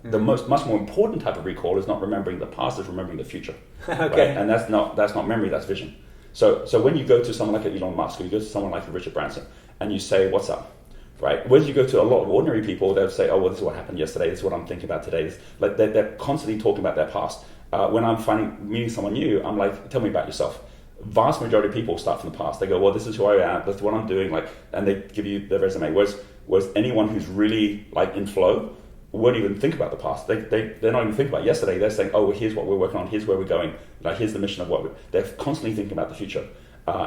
The much more important type of recall is not remembering the past, it's remembering the future. Okay. Right? And that's not memory, that's vision. So when you go to someone like Elon Musk, or you go to someone like Richard Branson, and you say, "What's up?" Right? Whereas you go to a lot of ordinary people, they'll say, "Oh, well, this is what happened yesterday. This is what I'm thinking about today." Like they're constantly talking about their past. When I'm meeting someone new, I'm like, "Tell me about yourself." Vast majority of people start from the past. They go, "Well, this is who I am. That's what I'm doing." Like, and they give you their resume. Whereas anyone who's really like in flow won't even think about the past. They're not even thinking about yesterday. They're saying, "Oh, well, here's what we're working on. Here's where we're going. Like, here's the mission of what they're constantly thinking about the future."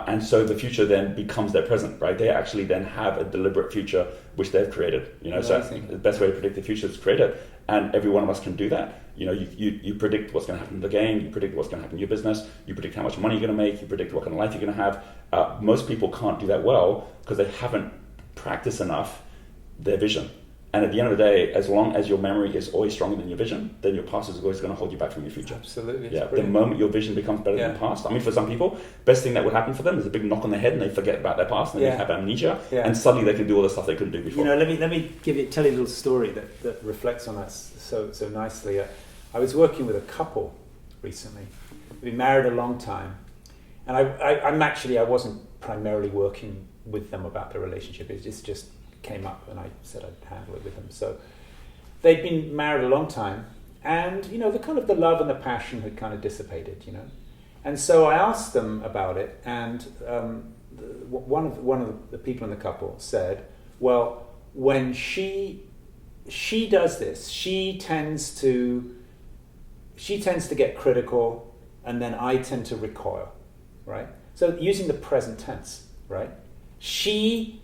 And so the future then becomes their present, right? They actually then have a deliberate future which they've created. So the best way to predict the future is to create it, and every one of us can do that. You predict what's going to happen in the game, you predict what's going to happen in your business, you predict how much money you're going to make, you predict what kind of life you're going to have. Most people can't do that well because they haven't practiced enough their vision. And at the end of the day, as long as your memory is always stronger than your vision, then your past is always going to hold you back from your future. Absolutely. Yeah. The moment your vision becomes better than the past. I mean, for some people, best thing that would happen for them is a big knock on their head and they forget about their past and they have amnesia and suddenly they can do all the stuff they couldn't do before. Let me tell you a little story that reflects on that so nicely. I was working with a couple recently. We've been married a long time, and I wasn't primarily working with them about their relationship. It just came up and I said I'd handle it with them. So they'd been married a long time, and the love and the passion had kind of dissipated, and so I asked them about it, and one of the people in the couple said, well, when she does this, she tends to get critical, and then I tend to recoil, right? So using the present tense, right? She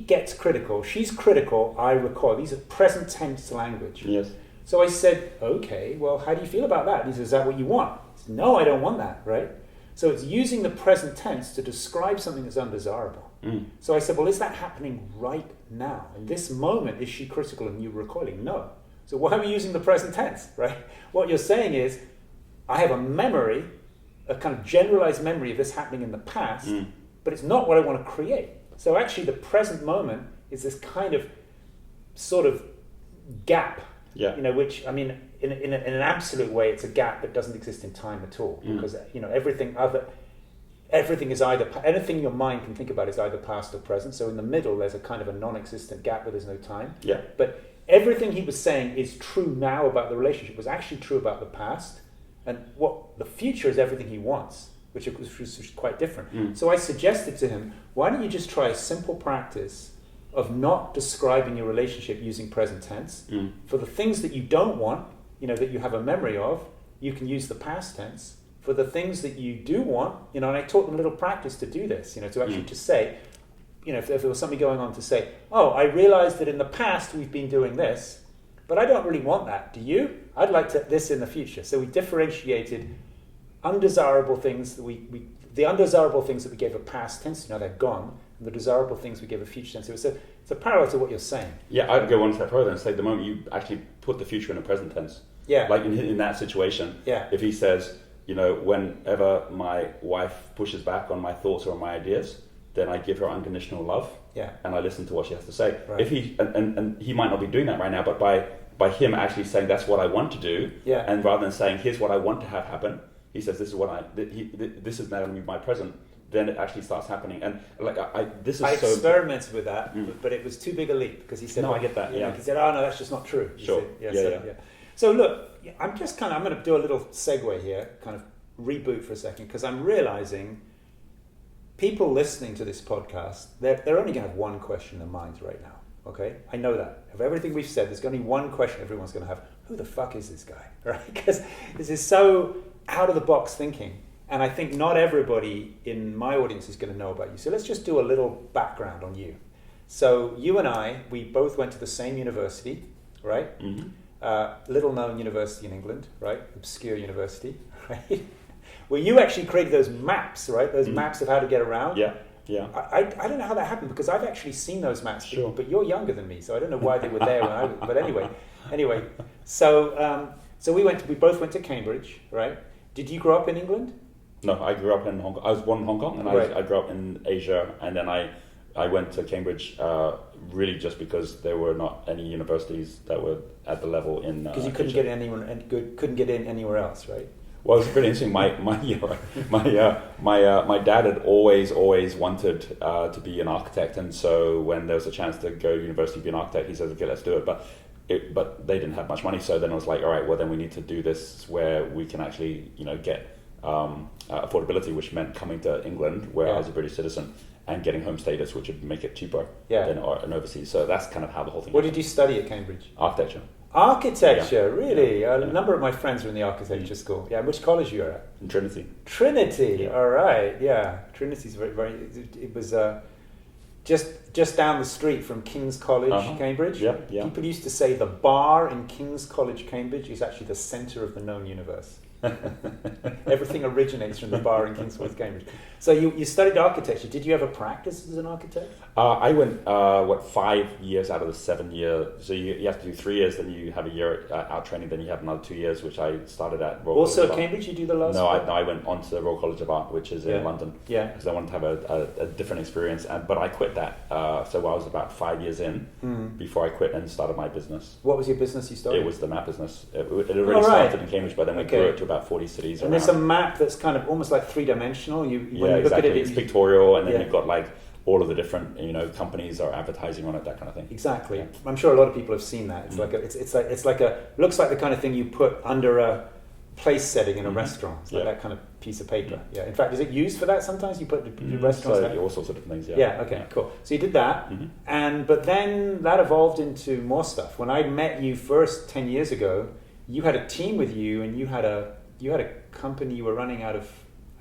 gets critical. She's critical. I recoil. These are present tense language. Yes. So I said, okay, well, how do you feel about that? And he says, is that what you want? I said, no, I don't want that, right? So it's using the present tense to describe something that's undesirable. So I said, well, is that happening right now? In this moment, is she critical and you recoiling? No. So why are we using the present tense, right? What you're saying is, I have a memory, a kind of generalized memory of this happening in the past, but it's not what I want to create. So actually the present moment is this kind of sort of gap, which, I mean, in an absolute way, it's a gap that doesn't exist in time at all, because everything is anything your mind can think about is either past or present. So in the middle, there's a kind of a non-existent gap where there's no time. Yeah. But everything he was saying is true now about the relationship was actually true about the past, and what the future is everything he wants, which is quite different. So I suggested to him, why don't you just try a simple practice of not describing your relationship using present tense. For the things that you don't want, that you have a memory of, you can use the past tense. For the things that you do want, and I taught them a little practice to do this, to actually just say, if there was something going on, to say, oh, I realized that in the past we've been doing this, but I don't really want that. Do you? I'd like this in the future. So we differentiated undesirable things that the undesirable things that we gave a past tense, they're gone, and the desirable things we gave a future tense. So it's a parallel to what you're saying. Yeah, I'd go one step further and say the moment you actually put the future in a present tense. Yeah. Like in that situation, if he says, whenever my wife pushes back on my thoughts or on my ideas, then I give her unconditional love. Yeah. And I listen to what she has to say. Right. If he and he might not be doing that right now, but by him actually saying that's what I want to do, and rather than saying here's what I want to have happen, he says this is what this is now going to be my present. Then it actually starts happening, and I experimented with that, but it was too big a leap because he said, "No, I get that." Yeah, he said, "Oh no, that's just not true." Sure. Yeah. So look, I'm going to do a little segue here, kind of reboot for a second, because I'm realizing people listening to this podcast, they're only going to have one question in their minds right now. Okay, I know that. Of everything we've said, there's going to be one question everyone's going to have: who the fuck is this guy? Right? Because this is so out of the box thinking. And I think not everybody in my audience is going to know about you. So let's just do a little background on you. So you and I, we both went to the same university, right? Mm-hmm. Little known university in England, right? Obscure university, right? Where you actually created those maps, right? Those maps of how to get around. Yeah. I don't know how that happened because I've actually seen those maps, but you're younger than me, so I don't know why they were there when I was. But anyway. So we both went to Cambridge, right? Did you grow up in England? No, I grew up in Hong Kong. I was born in Hong Kong, and I grew up in Asia, and then I went to Cambridge really just because there were not any universities that were at the level in. Because you couldn't get in anywhere else, right? Well, it's pretty interesting. My dad had always wanted to be an architect, and so when there was a chance to go to university to be an architect, he says, "Okay, let's do it." But they didn't have much money, so then I was like, "All right, well then we need to do this where we can actually, get affordability," which meant coming to England, where I was a British citizen, and getting home status, which would make it cheaper than overseas. So that's kind of how the whole thing. What did you study at Cambridge? Architecture. Architecture, really? A number of my friends were in the architecture school. Yeah, which college you were at? In Trinity. Trinity, all right, yeah. Trinity's very. It was just down the street from King's College, Cambridge. Yeah. People used to say the bar in King's College, Cambridge is actually the centre of the known universe. Everything originates from the bar in King's College, Cambridge. So you studied architecture. Did you ever practice as an architect? I went 5 years out of the 7 year. So you have to do 3 years, then you have a year out training, then you have another 2 years, which I started at Royal Also College at Cambridge, you do the last? No, I went on to the Royal College of Art, which is in London. Yeah. Because I wanted to have a different experience, but I quit that. So I was about 5 years in before I quit and started my business. What was your business you started? It was the map business. It already started in Cambridge, but then we grew it to about 40 cities. And there's a map that's kind of almost like three-dimensional. When you exactly. look at it, it's pictorial, and then you've got like all of the different companies are advertising on it, that kind of thing. Exactly. Yeah. I'm sure a lot of people have seen that. It's like looks like the kind of thing you put under a place setting in a restaurant. It's like that kind of piece of paper. Yeah. In fact, is it used for that sometimes? You put the restaurants there? All sorts of different things. Yeah. Okay. Cool. So you did that, but then that evolved into more stuff. When I met you first 10 years ago, you had a team with you, and you had a company you were running out of,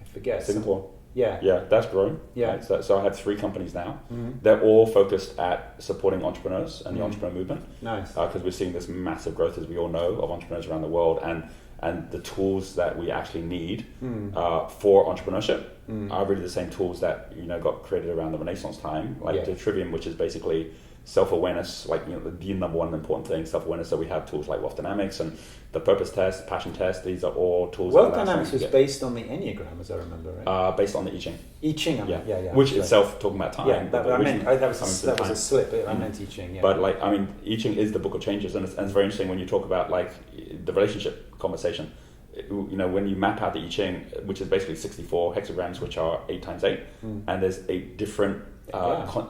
I forget, Singapore. Yeah, that's grown. Yeah. Right? So I have 3 companies now. They're all focused at supporting entrepreneurs and the entrepreneur movement. Nice. Because we're seeing this massive growth, as we all know, of entrepreneurs around the world, and the tools that we actually need for entrepreneurship are really the same tools that got created around the Renaissance time, like the Trivium, which is basically self-awareness, like the number one important thing, self-awareness. So we have tools like Wealth Dynamics and the Purpose Test, Passion Test. These are all tools. Wealth Dynamics was based on the Enneagram, as I remember, right? Based on the I Ching. I Ching, yeah. Which itself talking about time. Yeah, that was a slip. I meant I Ching. Yeah. But I Ching is the book of changes, and it's very interesting when you talk about like the relationship conversation. When you map out the I Ching, which is basically 64 hexagrams, which are 8 times 8, and there's 8 different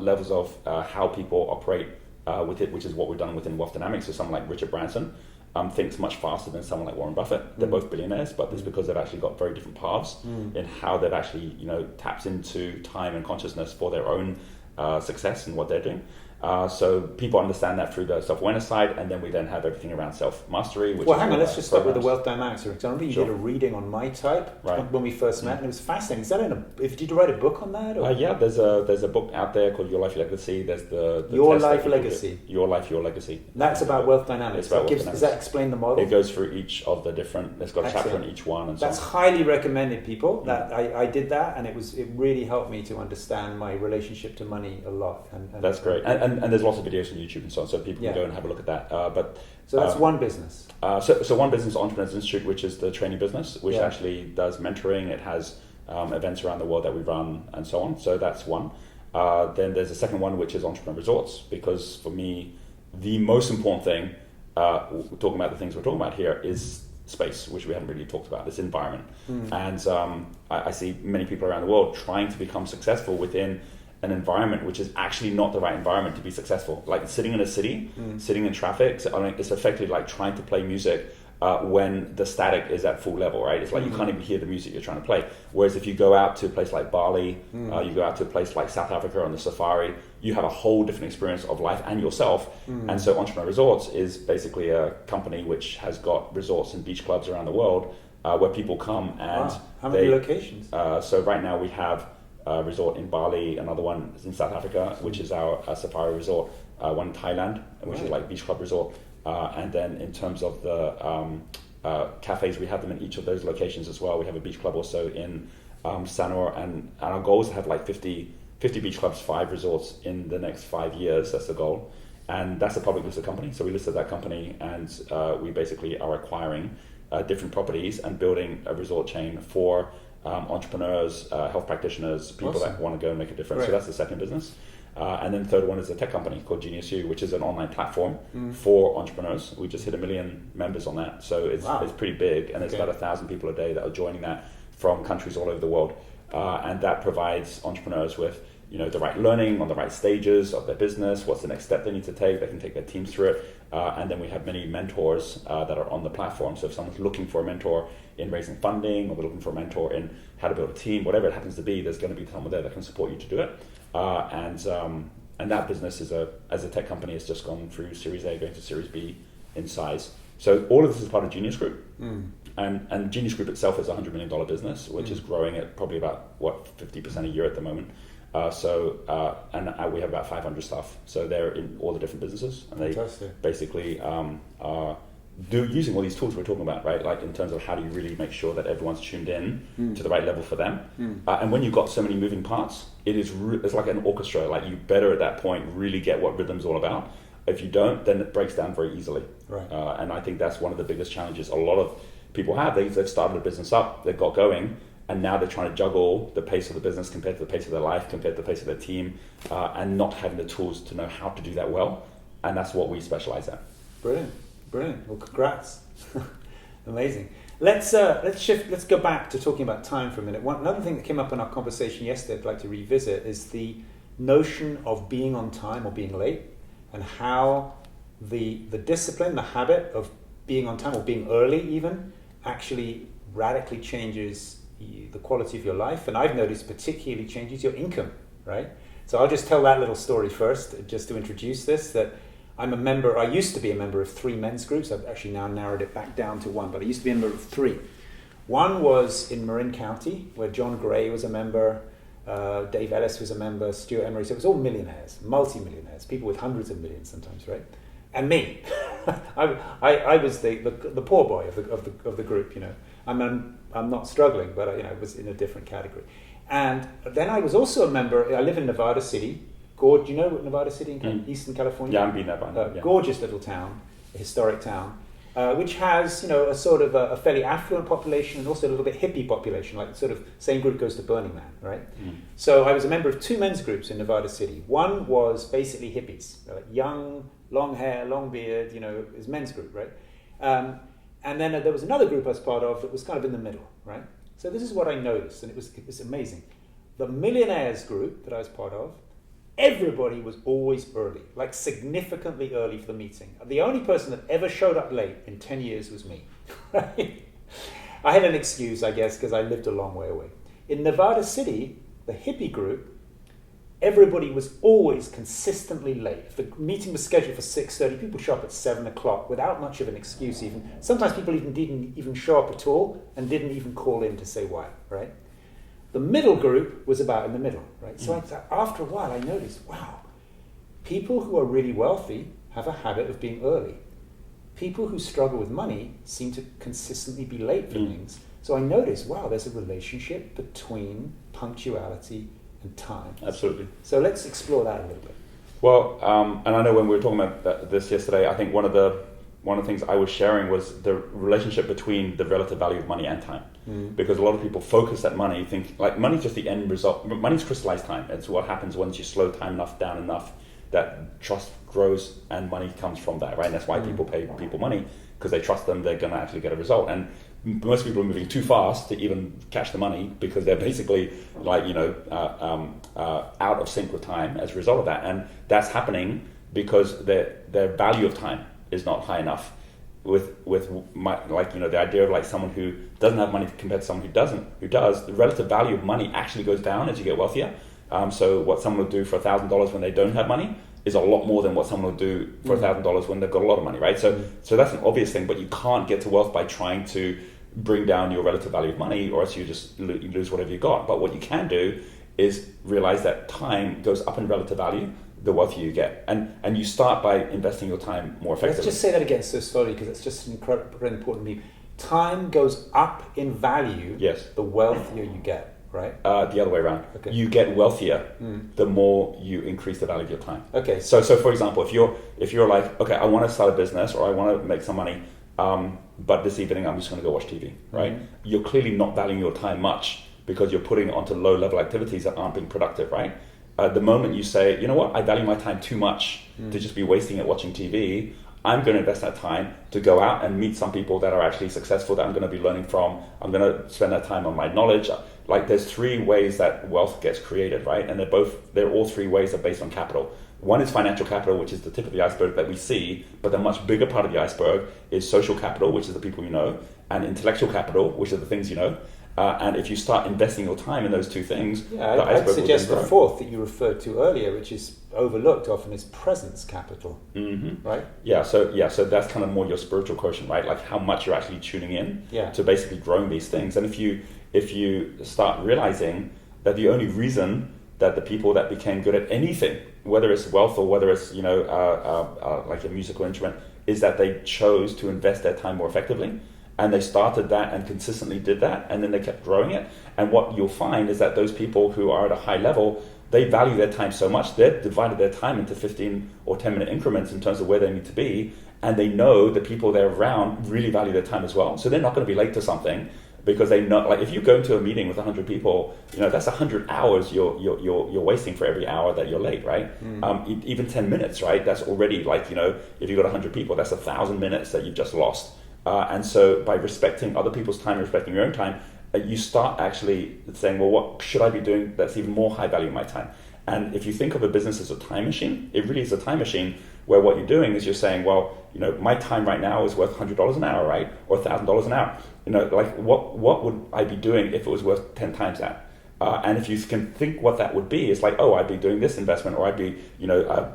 levels of how people operate with it, which is what we've done within Wealth Dynamics. So someone like Richard Branson thinks much faster than someone like Warren Buffett. They're both billionaires, but it's because they've actually got very different paths in how they've actually taps into time and consciousness for their own success and what they're doing. So people understand that through the self-awareness side, and then we then have everything around self-mastery. Well, hang on, let's just start with the Wealth Dynamics. I remember you did a reading on my type when we first met, and it was fascinating. Is that did you write a book on that? Or? Yeah, there's a book out there called Your Life, Your Legacy. There's the Your Life Legacy. Your Life, Your Legacy. That's about Wealth Dynamics. Does that explain the model? It goes through each of the different. It's got a chapter in each one, and that's highly recommended, people. That I did that, and it really helped me to understand my relationship to money a lot. And that's great. And there's lots of videos on YouTube and so on, so people can go and have a look at that. So that's one business. So one business, Entrepreneurs Institute, which is the training business, which actually does mentoring. It has events around the world that we run and so on. So that's one. Then there's a second one, which is Entrepreneur Resorts, because for me, the most important thing, talking about the things we're talking about here, is space, which we haven't really talked about, this environment. And I see many people around the world trying to become successful within an environment which is actually not the right environment to be successful. Like sitting in a city, sitting in traffic, it's effectively like trying to play music when the static is at full level, right? It's like you can't even hear the music you're trying to play. Whereas if you go out to a place like Bali, you go out to a place like South Africa on the safari, you have a whole different experience of life and yourself. And so Entrepreneur Resorts is basically a company which has got resorts and beach clubs around the world where people come and... How many locations? So right now we have a resort in Bali, another one is in South Africa, which is our safari resort, one in Thailand, which is like beach club resort. And then in terms of the cafes, we have them in each of those locations as well. We have a beach club also in Sanur, and our goal is to have like 50 beach clubs, 5 resorts in the next 5 years. That's the goal. And that's a public listed company. So we listed that company, and we basically are acquiring different properties and building a resort chain for entrepreneurs, health practitioners, people that want to go and make a difference. So that's the second business. And then the third one is a tech company called Genius U, which is an online platform for entrepreneurs. We just hit 1 million members on that. So it's pretty big. And there's about 1,000 people a day that are joining that from countries all over the world. And that provides entrepreneurs with the right learning on the right stages of their business, what's the next step they need to take, they can take their teams through it. And then we have many mentors that are on the platform. So if someone's looking for a mentor in raising funding, or they're looking for a mentor in how to build a team, whatever it happens to be, there's going to be someone there that can support you to do it. And that business as a tech company has just gone through Series A, going to Series B in size. So all of this is part of Genius Group. And Genius Group itself is a $100 million business, which is growing at probably about 50% a year at the moment. And we have about 500 staff. So they're in all the different businesses, and they basically are using all these tools we're talking about, right? Like in terms of how do you really make sure that everyone's tuned in to the right level for them. And when you've got so many moving parts, it's like an orchestra. Like you better at that point really get what rhythm's all about. If you don't, then it breaks down very easily. Right. And I think that's one of the biggest challenges a lot of people have. They've started a business up, they've got going, and now they're trying to juggle the pace of the business compared to the pace of their life, compared to the pace of their team, and not having the tools to know how to do that well. And that's what we specialize at. Brilliant. Well, congrats. Amazing. Let's shift. Let's go back to talking about time for a minute. Another thing that came up in our conversation yesterday I'd like to revisit is the notion of being on time or being late, and how the discipline, the habit of being on time or being early even, actually radically changes the quality of your life. And I've noticed particularly changes your income, right? So I'll just tell that little story first, just to introduce this, that I used to be a member of 3 men's groups. I've actually now narrowed it back down to 1, but I used to be a member of 3. One was in Marin County, where John Gray was a member, Dave Ellis was a member, Stuart Emery. So it was all millionaires, multi-millionaires, people with hundreds of millions sometimes, right? And me, I was the poor boy of the group. I'm not struggling, but I was in a different category. And then I was also a member. I live in Nevada City. Do you know Nevada City in Eastern California? Yeah, I've been there by now. Gorgeous little town, a historic town, which has a sort of a fairly affluent population and also a little bit hippie population. Like sort of same group goes to Burning Man, right? So I was a member of 2 men's groups in Nevada City. One was basically hippies, like young, long hair, long beard. It was men's group, right? And then there was another group I was part of that was kind of in the middle, right? So this is what I noticed, and it was amazing. The millionaires group that I was part of, everybody was always early, like significantly early for the meeting. The only person that ever showed up late in 10 years was me. Right? I had an excuse, I guess, because I lived a long way away. In Nevada City, the hippie group, everybody was always consistently late. If the meeting was scheduled for 6:30, people show up at 7 o'clock without much of an excuse even. Sometimes people didn't even show up at all and didn't even call in to say why, right? The middle group was about in the middle, right? So after a while I noticed, wow, people who are really wealthy have a habit of being early. People who struggle with money seem to consistently be late for things. So I noticed, wow, there's a relationship between punctuality and time. Absolutely. So let's explore that a little bit. Well, and I know when we were talking about this yesterday, I think one of the things I was sharing was the relationship between the relative value of money and time. Because a lot of people focus at money, think like money's just the end result. Money's crystallized time. It's what happens once you slow time down enough that trust grows and money comes from that, right? And that's why people pay people money, because they trust them, they're going to actually get a result. And most people are moving too fast to even catch the money, because they're basically like, out of sync with time as a result of that. And that's happening because their value of time is not high enough. With the idea of like someone who doesn't have money compared to someone who does, the relative value of money actually goes down as you get wealthier. So what someone will do for $1,000 when they don't have money is a lot more than what someone will do for $1,000 when they've got a lot of money, right? So that's an obvious thing, but you can't get to wealth by trying to bring down your relative value of money, or else you just lose whatever you got. But what you can do is realize that time goes up in relative value the wealthier you get, and you start by investing your time more effectively. Let's just say that again so slowly, because it's just incredibly important to me. Time goes up in value, yes, the wealthier you get, right? The other way around. Okay. You get wealthier the more you increase the value of your time. Okay. So for example, if you're like, okay, I want to start a business or I want to make some money, but this evening I'm just going to go watch TV, right? You're clearly not valuing your time much, because you're putting it onto low level activities that aren't being productive, right? The moment you say, you know what, I value my time too much to just be wasting it watching TV, I'm going to invest that time to go out and meet some people that are actually successful that I'm going to be learning from. I'm going to spend that time on my knowledge. Like there's three ways that wealth gets created, right? And they're all three ways are based on capital. One is financial capital, which is the tip of the iceberg that we see, but the much bigger part of the iceberg is social capital, which is the people you know, and intellectual capital, which are the things you know. And if you start investing your time in those two things, I'd suggest the fourth that you referred to earlier, which is overlooked often, is presence capital, right? Yeah, so that's kind of more your spiritual quotient, right? Like how much you're actually tuning in to basically growing these things. And if you start realizing that the only reason that the people that became good at anything, whether it's wealth or whether it's like a musical instrument, is that they chose to invest their time more effectively. And they started that and consistently did that, and then they kept growing it. And what you'll find is that those people who are at a high level, they value their time so much, they've divided their time into 15 or 10 minute increments in terms of where they need to be. And they know the people they're around really value their time as well. So they're not going to be late to something because they know, like if you go into a meeting with 100 people, that's 100 hours you're wasting for every hour that you're late, right? Even 10 minutes, right? That's already like, if you've got 100 people, that's 1,000 minutes that you've just lost. And so by respecting other people's time and respecting your own time, you start actually saying, well, what should I be doing that's even more high value in my time? And if you think of a business as a time machine, it really is a time machine where what you're doing is you're saying, well, my time right now is worth $100 an hour, right? Or $1,000 an hour. Like what would I be doing if it was worth 10 times that? And if you can think what that would be, it's like, oh, I'd be doing this investment or I'd be,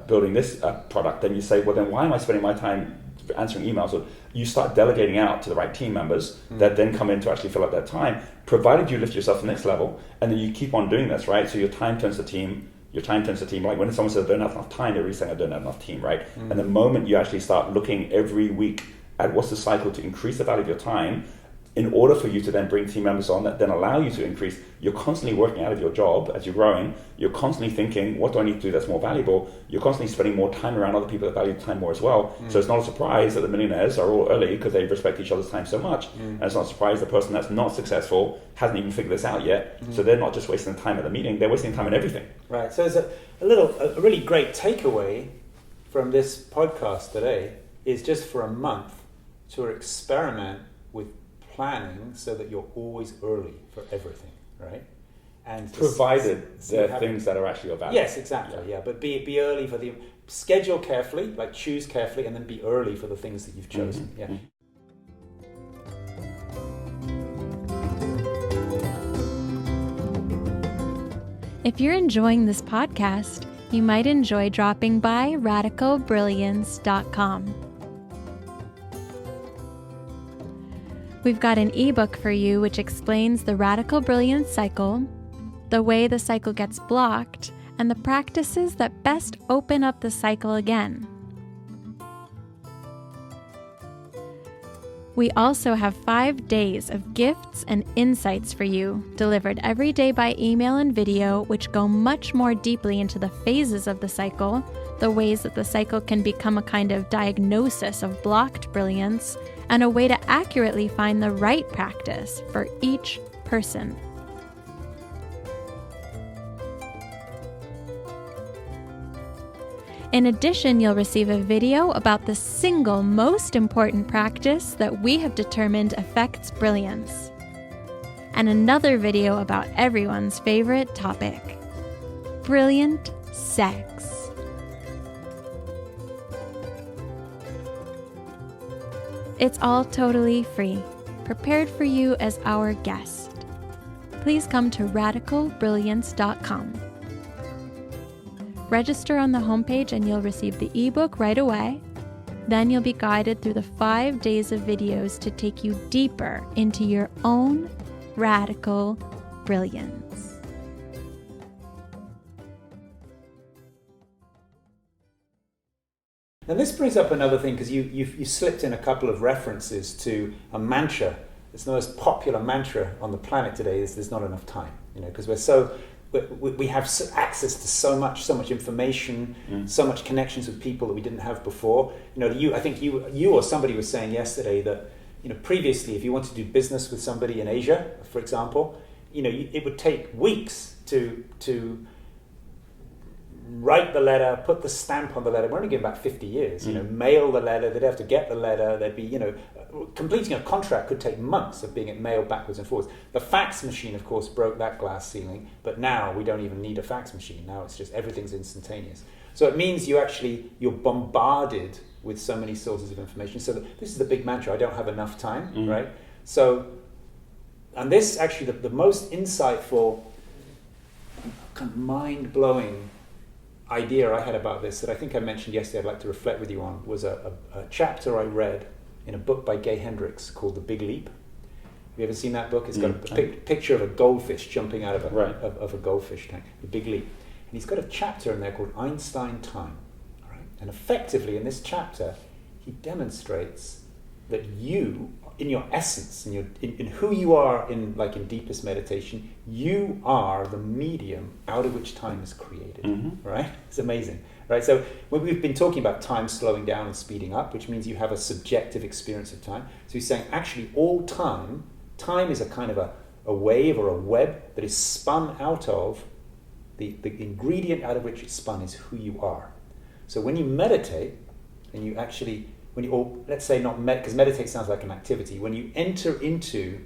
building this product. Then you say, well, then why am I spending my time answering emails? Or you start delegating out to the right team members that then come in to actually fill up that time, provided you lift yourself to the next level, and then you keep on doing this, right? So your time turns to team. Like when someone says I don't have enough time, they're really saying I don't have enough team, right? And the moment you actually start looking every week at what's the cycle to increase the value of your time, in order for you to then bring team members on that then allow you to increase, you're constantly working out of your job as you're growing. You're constantly thinking, what do I need to do that's more valuable? You're constantly spending more time around other people that value time more as well. So it's not a surprise that the millionaires are all early because they respect each other's time so much. And it's not a surprise the person that's not successful hasn't even figured this out yet. So they're not just wasting time at the meeting, they're wasting time in everything. Right. So there's a really great takeaway from this podcast today is just for a month to experiment with planning so that you're always early for everything, right? And provided they're things that are actually of value. Yes, exactly. Yeah, but be early for the schedule carefully, like choose carefully, and then be early for the things that you've chosen. Yeah. If you're enjoying this podcast, you might enjoy dropping by radicalbrilliance.com. We've got an ebook for you which explains the radical brilliance cycle, the way the cycle gets blocked, and the practices that best open up the cycle again. We also have 5 days of gifts and insights for you, delivered every day by email and video, which go much more deeply into the phases of the cycle, the ways that the cycle can become a kind of diagnosis of blocked brilliance, and a way to accurately find the right practice for each person. In addition, you'll receive a video about the single most important practice that we have determined affects brilliance, and another video about everyone's favorite topic, brilliant sex. It's all totally free, prepared for you as our guest. Please come to radicalbrilliance.com. Register on the homepage and you'll receive the ebook right away. Then you'll be guided through the 5 days of videos to take you deeper into your own radical brilliance. And this brings up another thing, because you slipped in a couple of references to a mantra. It's the most popular mantra on the planet today is there's not enough time, because we have access to so much information, so much connections with people that we didn't have before. I think you or somebody was saying yesterday that, previously if you wanted to do business with somebody in Asia, for example, it would take weeks to write the letter, put the stamp on the letter. We're only going back 50 years. Mail the letter. They'd have to get the letter. There'd be, completing a contract could take months of being mailed backwards and forwards. The fax machine, of course, broke that glass ceiling. But now we don't even need a fax machine. Now it's just everything's instantaneous. So it means you're bombarded with so many sources of information. So this is the big mantra. I don't have enough time, right? So, and this actually the most insightful, kind of mind-blowing idea I had about this that I think I mentioned yesterday I'd like to reflect with you on was a chapter I read in a book by Hendricks called The Big Leap. Have you ever seen that book? It's got a picture of a goldfish jumping out of a goldfish tank, The Big Leap. And he's got a chapter in there called Einstein Time. Right? And effectively in this chapter, he demonstrates that you, in your essence, in who you are in deepest meditation, you are the medium out of which time is created. Right? It's amazing. Right? So we've been talking about time slowing down and speeding up, which means you have a subjective experience of time. So he's saying actually all time is a kind of a wave or a web that is spun out of the ingredient out of which it's spun is who you are. So when you meditate, and you actually, let's say not because meditate sounds like an activity, when you enter into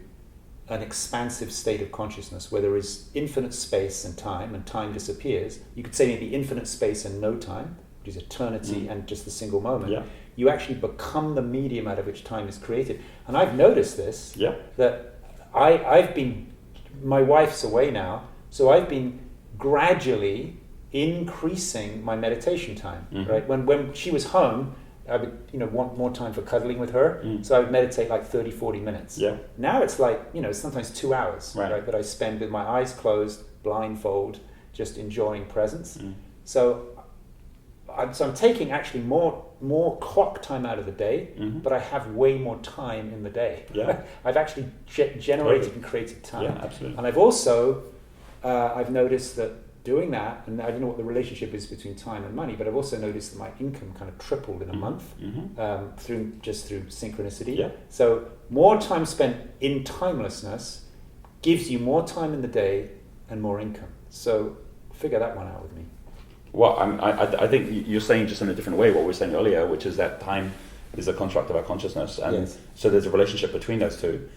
an expansive state of consciousness where there is infinite space and time disappears, you could say maybe infinite space and no time, which is eternity and just a single moment, you actually become the medium out of which time is created. And I've noticed this, that my wife's away now, so I've been gradually increasing my meditation time, right? When she was home, I would want more time for cuddling with her, so I would meditate like 30, 40 minutes. Now it's like, sometimes 2 hours, right, that I spend with my eyes closed, blindfold, just enjoying presence. So I'm taking actually more clock time out of the day, but I have way more time in the day. I've actually generated and created time. Absolutely. And I've also, I've noticed that doing that, and I don't know what the relationship is between time and money, but I've also noticed that my income kind of tripled in a month through synchronicity. So more time spent in timelessness gives you more time in the day and more income. So figure that one out with me. Well, I think you're saying just in a different way what we were saying earlier, which is that time is a construct of our consciousness, and so there's a relationship between those two.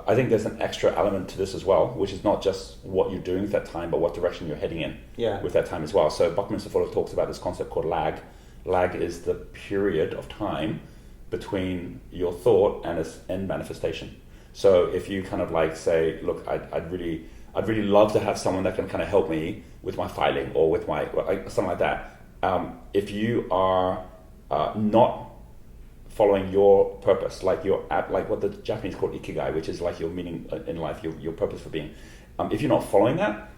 I think there's an extra element to this as well, which is not just what you're doing with that time, but what direction you're heading in with that time as well. So Buckminster Fuller talks about this concept called lag. Lag is the period of time between your thought and its end manifestation. So if you kind of like say, look, I'd really love to have someone that can kind of help me with my filing or with my something like that. If you are not following your purpose, like what the Japanese call ikigai, which is like your meaning in life, your purpose for being. If you're not following that,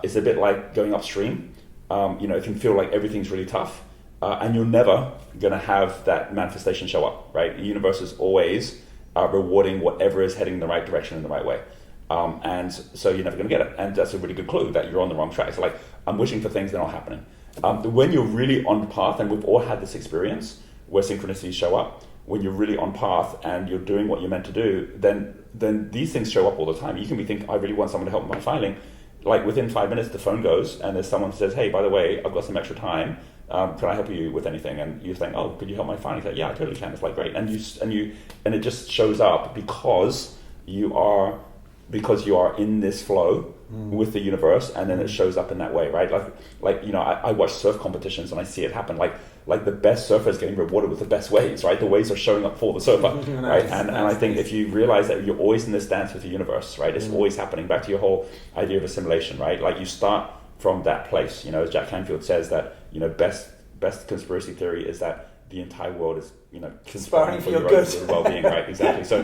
it's a bit like going upstream. It can feel like everything's really tough, and you're never going to have that manifestation show up, right? The universe is always rewarding whatever is heading in the right direction in the right way. And so you're never going to get it. And that's a really good clue that you're on the wrong track. It's like, I'm wishing for things that are not happening. When you're really on path, and we've all had this experience, where synchronicities show up, when you're really on path and you're doing what you're meant to do, then these things show up all the time. You can be thinking, I really want someone to help with my filing. Like within 5 minutes, the phone goes and there's someone who says, hey, by the way, I've got some extra time. Can I help you with anything? And you're saying, oh, could you help my filing? He's like, yeah, I totally can. It's like, great. And it just shows up because you are in this flow with the universe, and then it shows up in that way, right? I watch surf competitions and I see it happen. Like the best surfer is getting rewarded with the best waves, right? The waves are showing up for the surfer, right? And I think if you realize that you're always in this dance with the universe, right? It's always happening. Back to your whole idea of assimilation, right? Like you start from that place. As Jack Canfield says that, best conspiracy theory is that the entire world is, conspiring for your own well-being, right? Exactly. So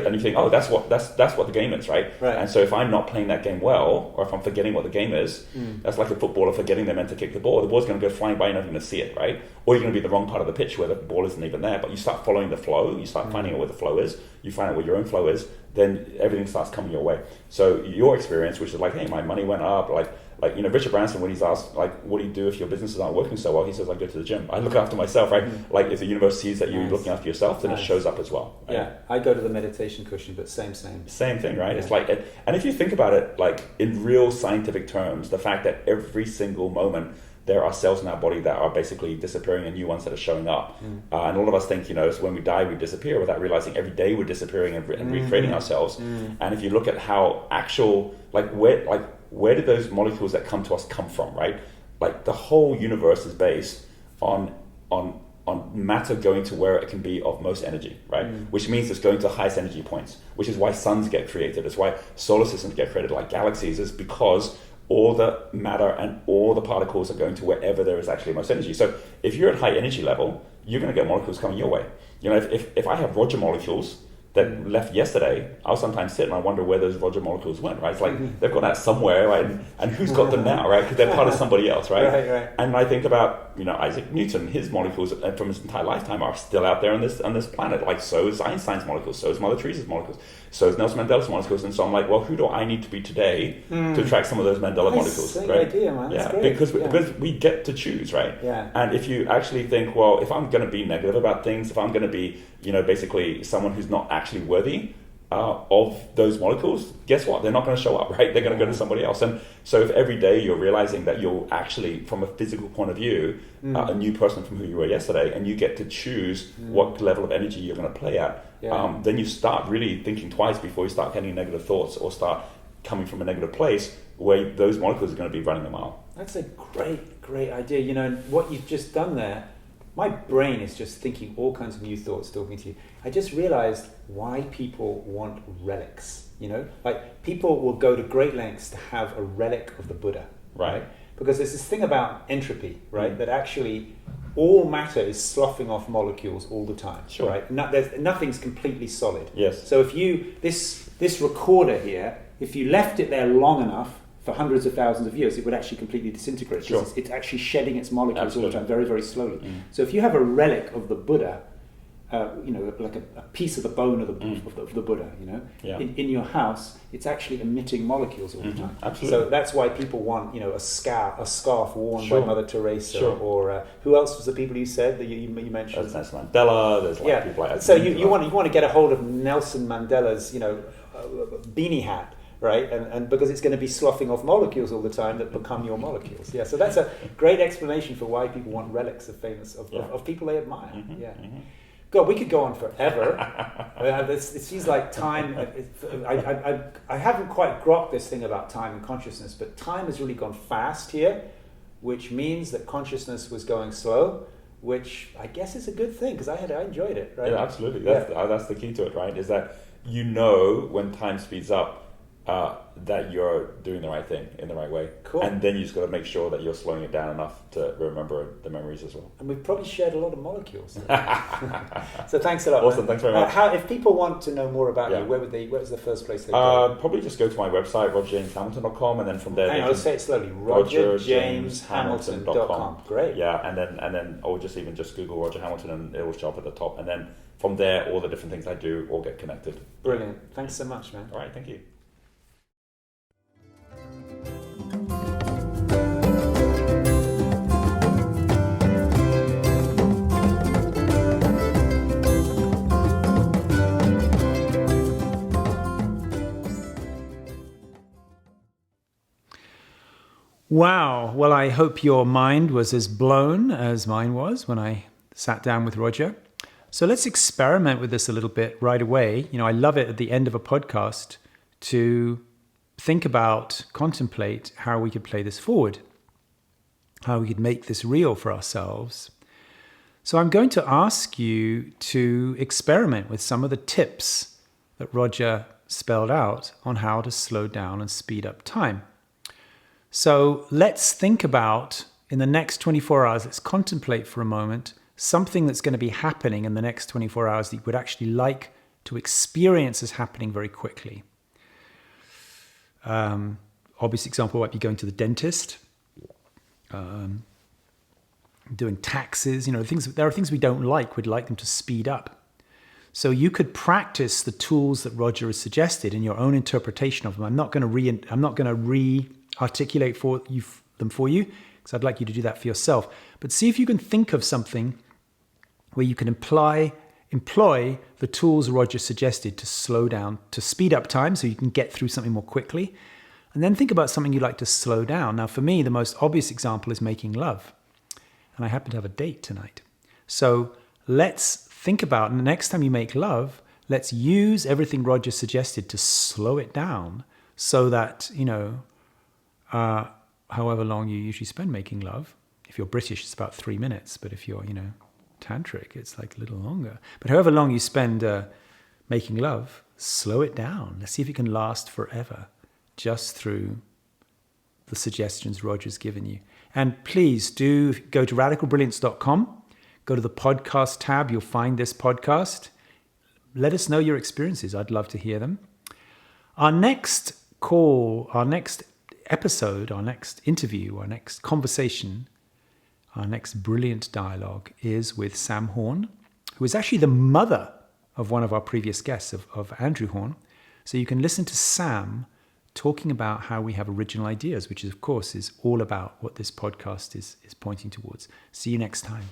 and you think, oh, that's what the game is, right? And so if I'm not playing that game well, or if I'm forgetting what the game is, that's like a footballer forgetting they're meant to kick the ball. The ball's going to go flying by, you're not going to see it, right? Or you're going to be at the wrong part of the pitch where the ball isn't even there. But you start following the flow, you start finding out where the flow is, you find out where your own flow is, then everything starts coming your way. So your experience, which is like, hey, my money went up, like Like, Richard Branson, when he's asked, like, what do you do if your businesses aren't working so well? He says, I go to the gym. I look after myself, right? Like, if the universe sees that you're looking after yourself, then it shows up as well. Right? Yeah, I go to the meditation cushion, but same. Same thing, right? It's like, and if you think about it, like, in real scientific terms, the fact that every single moment there are cells in our body that are basically disappearing and new ones that are showing up. And all of us think, so when we die, we disappear, without realizing every day we're disappearing and recreating ourselves. And if you look at how actual, where did those molecules that come to us come from, right? Like, the whole universe is based on matter going to where it can be of most energy, right? Which means it's going to the highest energy points, which is why suns get created. It's why solar systems get created, like galaxies, is because all the matter and all the particles are going to wherever there is actually most energy. So if you're at high energy level, you're going to get molecules coming your way. If I have Roger molecules that left yesterday, I'll sometimes sit and I wonder where those Roger molecules went, right? It's like they've gone out somewhere, right? And who's got them now, right? Because they're part of somebody else, right? Right. And I think about, Isaac Newton, his molecules from his entire lifetime are still out there on this planet. Like, so is Einstein's molecules, so is Mother Teresa's molecules, so is Nelson Mandela's molecules. And so I'm like, well, who do I need to be today to track some of those Mandela molecules, right? Idea, man. That's great. Because we get to choose, right? Yeah. And if you actually think, well, if I'm going to be negative about things, if I'm going to be, basically someone who's not actually worthy of those molecules, guess what? They're not going to show up, right? They're going to go to somebody else. And so if every day you're realizing that you're actually, from a physical point of view, a new person from who you were yesterday, and you get to choose what level of energy you're going to play at, then you start really thinking twice before you start getting negative thoughts or start coming from a negative place where those molecules are going to be running a mile. That's a great idea. And what you've just done there, my brain is just thinking all kinds of new thoughts talking to you. I just realized why people want relics. Like, people will go to great lengths to have a relic of the Buddha, right? Because there's this thing about entropy, right? That actually all matter is sloughing off molecules all the time, right? Nothing's completely solid. Yes. So if this recorder here, if you left it there long enough, for hundreds of thousands of years, it would actually completely disintegrate. Sure. It's actually shedding its molecules all the time, very, very slowly. So if you have a relic of the Buddha, like a piece of the bone of the Buddha, in your house, it's actually emitting molecules all the time. Absolutely. So that's why people want, a scarf worn by Mother Teresa, or who else was the people you said that you mentioned? There's Nelson Mandela. There's people like that. So you want to get a hold of Nelson Mandela's, beanie hat. Right, and because it's going to be sloughing off molecules all the time that become your molecules. Yeah, so that's a great explanation for why people want relics of people they admire. God, we could go on forever. It seems like time. I haven't quite grokked this thing about time and consciousness, but time has really gone fast here, which means that consciousness was going slow, which I guess is a good thing because I enjoyed it. Right? Yeah, absolutely. That's the key to it, right? Is that when time speeds up. That you're doing the right thing in the right way. Cool. And then you just got to make sure that you're slowing it down enough to remember the memories as well. And we've probably shared a lot of molecules. So thanks a lot. Awesome, thanks very much. If people want to know more about you, where's the first place they go? Probably just go to my website, rogerjameshamilton.com, and then from there... I'll say it slowly. rogerjameshamilton.com. Great. Yeah, and then or just Google Roger Hamilton and it will show up at the top. And then from there, all the different things I do all get connected. Brilliant. Thanks so much, man. All right, thank you. Wow. Well, I hope your mind was as blown as mine was when I sat down with Roger. So let's experiment with this a little bit right away. I love it at the end of a podcast to think about, contemplate how we could play this forward, how we could make this real for ourselves. So I'm going to ask you to experiment with some of the tips that Roger spelled out on how to slow down and speed up time. So let's think about, in the next 24 hours, let's contemplate for a moment something that's going to be happening in the next 24 hours that you would actually like to experience as happening very quickly. Obvious example might be going to the dentist, doing taxes, there are things we don't like, we'd like them to speed up. So you could practice the tools that Roger has suggested in your own interpretation of them. I'm not going to articulate them for you, because I'd like you to do that for yourself. But see if you can think of something where you can employ the tools Roger suggested to slow down, to speed up time so you can get through something more quickly. And then think about something you'd like to slow down. Now, for me, the most obvious example is making love. And I happen to have a date tonight. So let's think about, and the next time you make love, let's use everything Roger suggested to slow it down so that, however long you usually spend making love. If you're British, it's about 3 minutes. But if you're, tantric, it's like a little longer. But however long you spend making love, slow it down. Let's see if it can last forever, just through the suggestions Roger's given you. And please do go to radicalbrilliance.com, go to the podcast tab, you'll find this podcast. Let us know your experiences. I'd love to hear them. Our next call, our next episode, our next interview, our next conversation, our next brilliant dialogue is with Sam Horn, who is actually the mother of one of our previous guests, of Andrew Horn. So you can listen to Sam talking about how we have original ideas, which of course is all about what this podcast is pointing towards. See you next time.